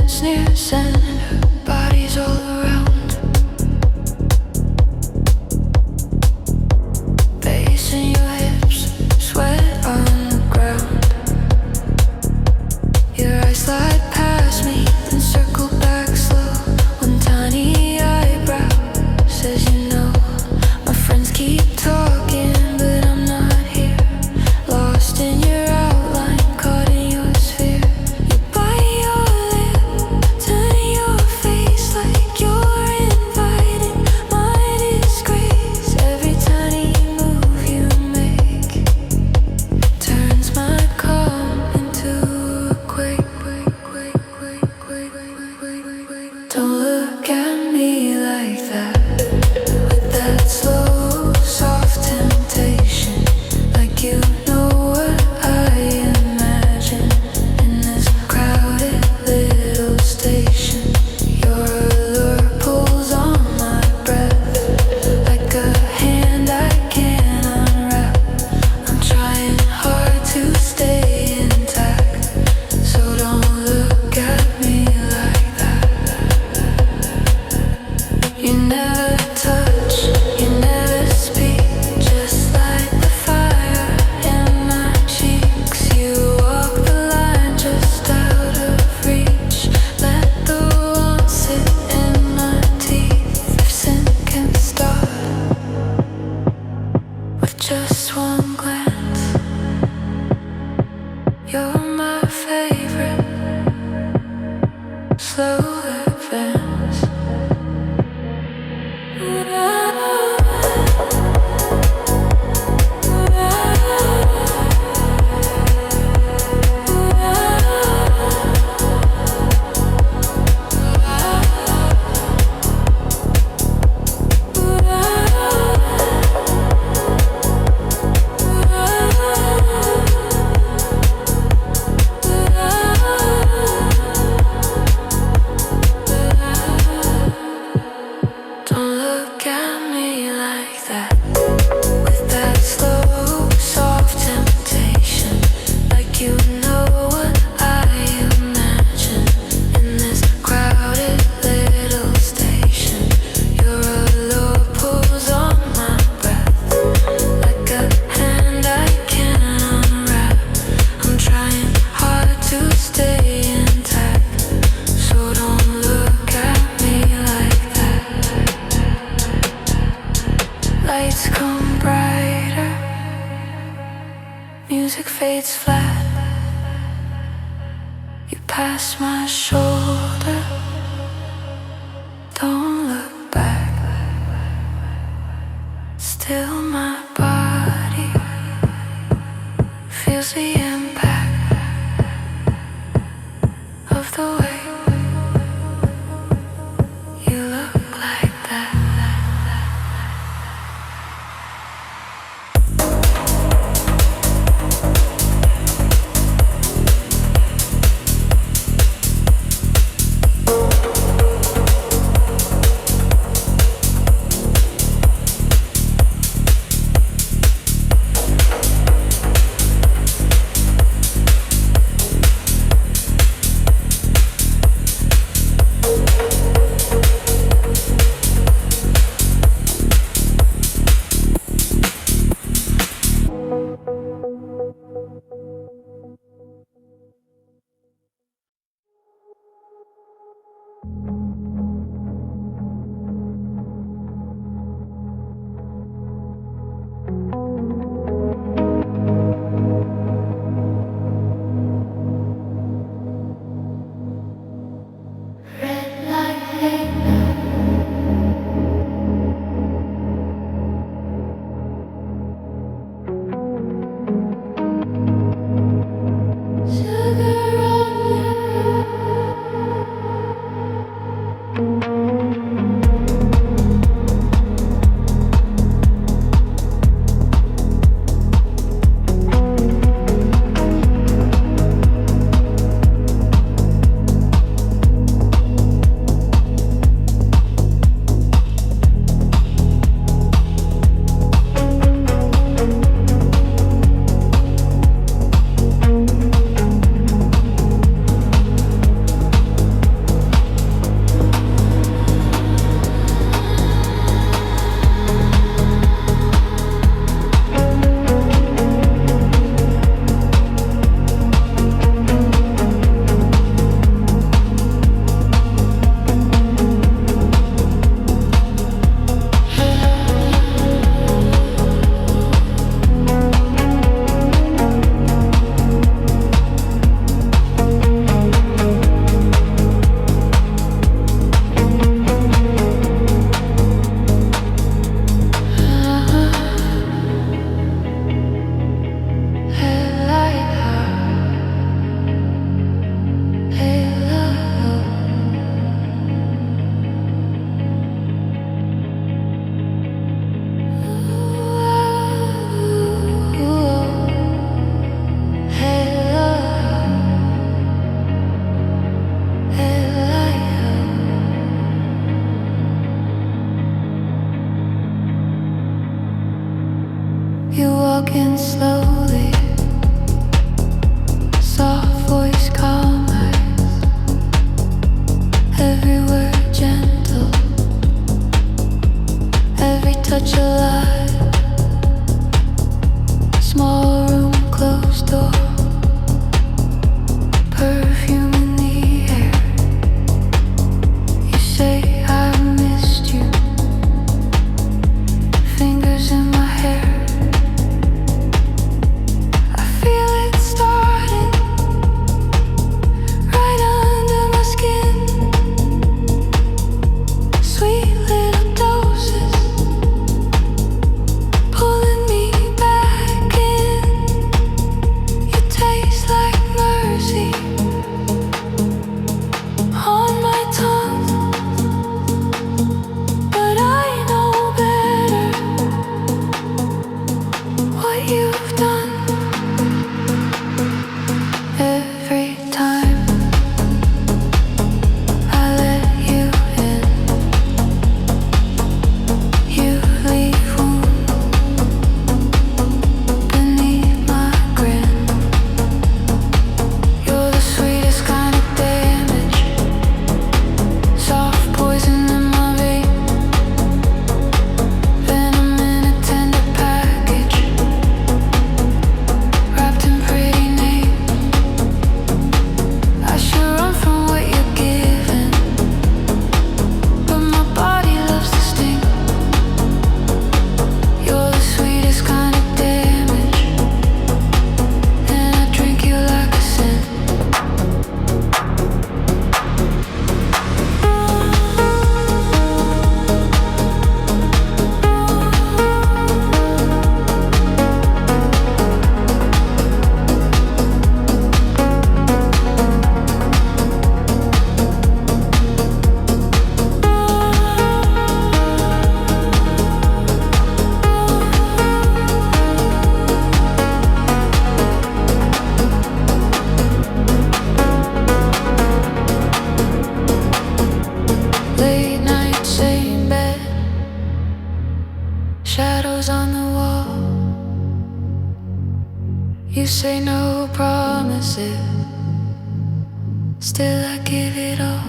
sneers and her body's all around. Bass in your hips, sweat on the ground. Your eyes slide past me, then circle back slow. One tiny eyebrow says you know. My friends keep talking, but I'm not here. Lost in your outline, caught in your sphere. You bite your lip, turn your face like you're inviting my disgrace. Every tiny move you make turns my calm into a quake. Don't look at me like that, with that slow, soft temptation. Like you know what I imagine in this crowded little station. Your allure pulls on my breath, like a hand I can't unwrap. I'm trying hard to stay intact, so don't look at me like that. You never touch, you never speak, just like the fire in my cheeks. You walk the line just out of reach. Let the warmth sit in my teeth. If sin can start with just one glance, you're my favorite slow advance. Don't look at me like that, with that slow, soft temptation. Like you know what I imagine in this crowded little station. Your allure pulls on my breath, like a hand I can't unwrap. I'm trying hard to stay intact, so don't look at me like that. Lights come brighter, music fades flat. You pass my shoulder, don't look back. Still my body feels the impact of the way you look like that. say no promises, still I give it all.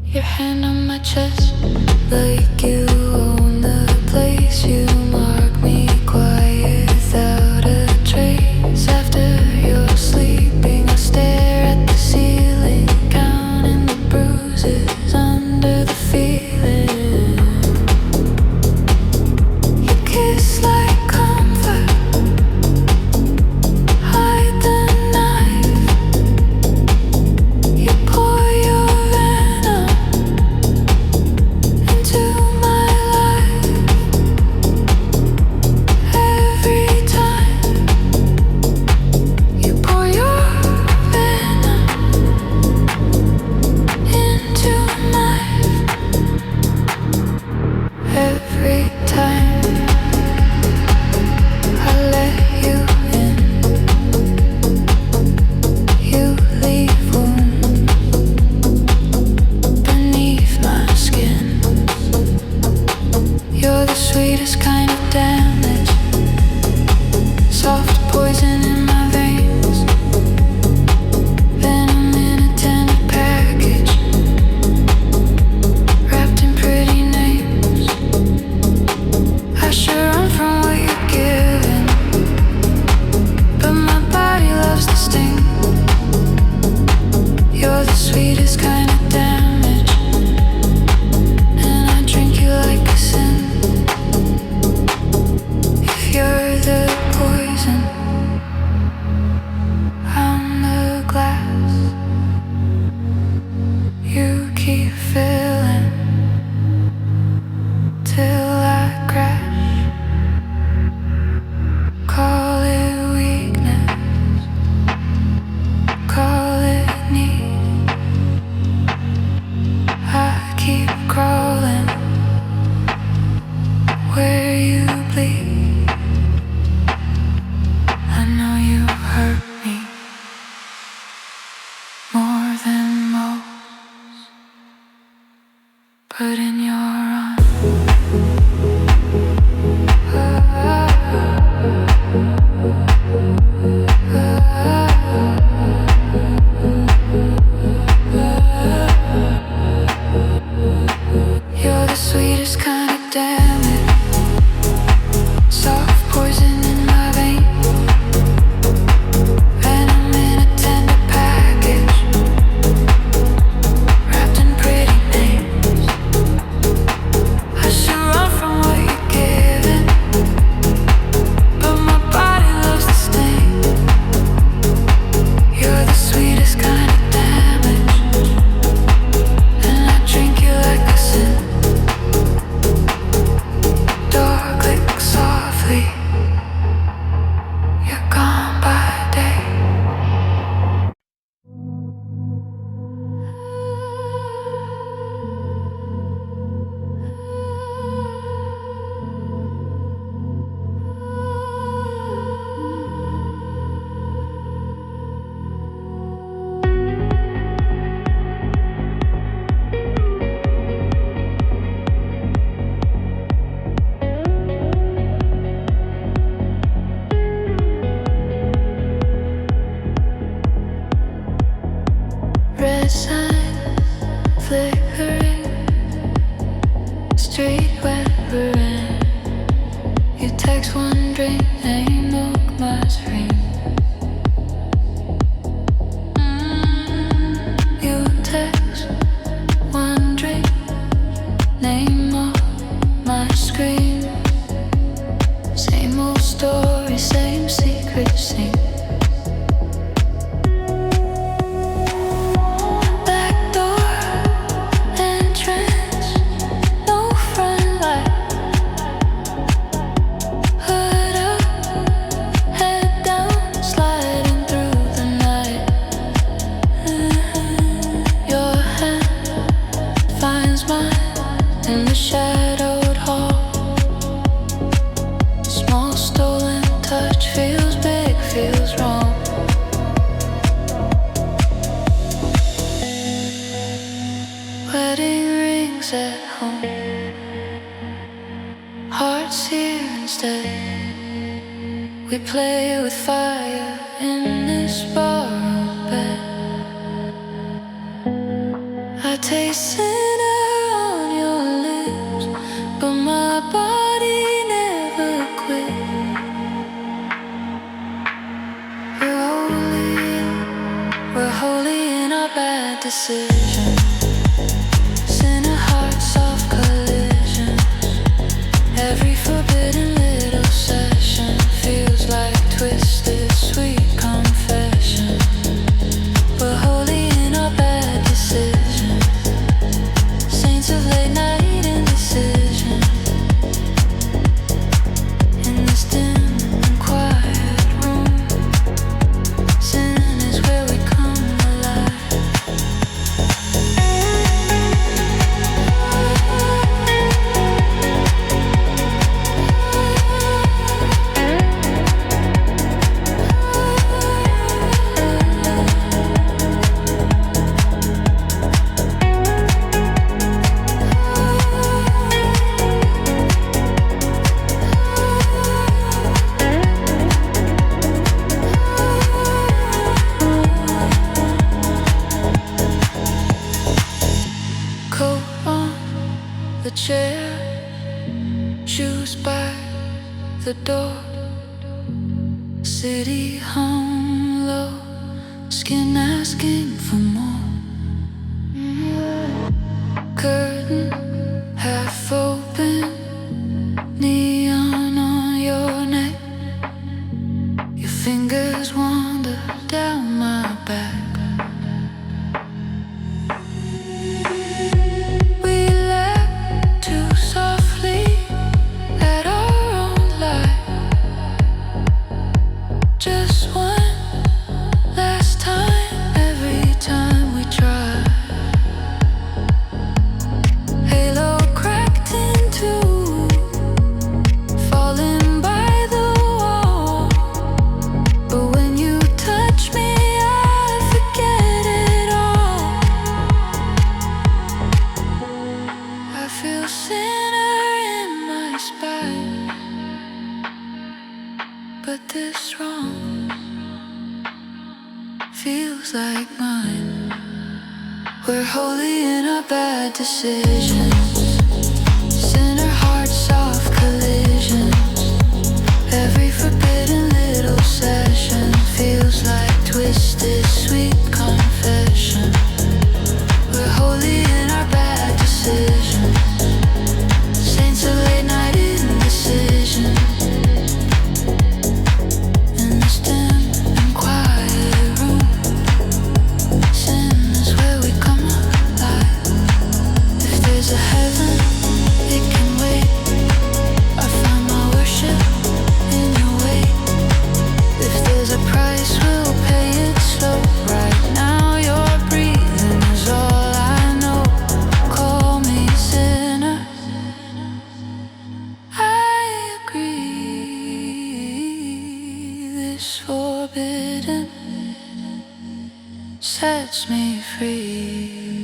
Your hand on my chest, like you own the place. You mark me quiet without a trace. After you're sleeping, I stare at the ceiling, counting the bruises under the feeling. You kiss like comfort, hide the knife. You pour your venom into my life. Every time you pour your venom into mine. Every time I let you in, you leave wounds beneath my skin. You're the sweetest kind of damage, soft poison in my veins, venom in a tender package, wrapped in pretty names. I should run from what you're giving, but my body loves the sting. You're the sweetest kind of damage, and I drink you like a sin. If you're the poison, I'm the glass. You keep filling till I crash. Call it weakness, call it need. I keep crawling where you bleed. I know you hurt me more than most, but in your arms you're the sweetest kind of damage, soft poison in my veins, venom in a tender package, wrapped in pretty names. I should run from what you're giving, but my body loves the sting. You're the sweetest kind of damage, and I drink you like a sin. Door clicks softly, you're gone by day. Red sign flickering, street where we're in. You text one drink, ain't milk my screen. You text one drink, name on my screen. Same old story, same secret scene. Back door entrance, no front light. Hood up, We play with fire in this borrowed bed. I taste sinner on your lips, but my body never quit. We're holy in our bad decisions. Sinner hearts, soft collisions. Every forbidden little session feels like twisted, sweet confession. We're holy in our bad decisions. Saints of late night indecision. In this dim and quiet room, sin is where we come alive. Coat on the chair, shoes by the door. City hung low, skin asking for more. Curtain half open, neon on your neck. Your fingers wander down my back. We laugh too softly at our own light. Just one last time, every time we try. Halo cracked in two, falling by the wall. But when you touch me, I forget it all. I feel sinner in my spine, but this wrong feels like mine. We're holy in our bad decisions. Sinner hearts, soft collisions. Every forbidden little session feels like twisted, sweet confession. We're holy in our bad decisions. Saints of late night indecision. In this dim and quiet room, sin is where we come alive. If there's a heaven, it can wait. I find my worship in your way. If there's a price, we'll pay it slow. Right now your breathing is all I know. Call me sinner, I agree. This forbidden sets me free.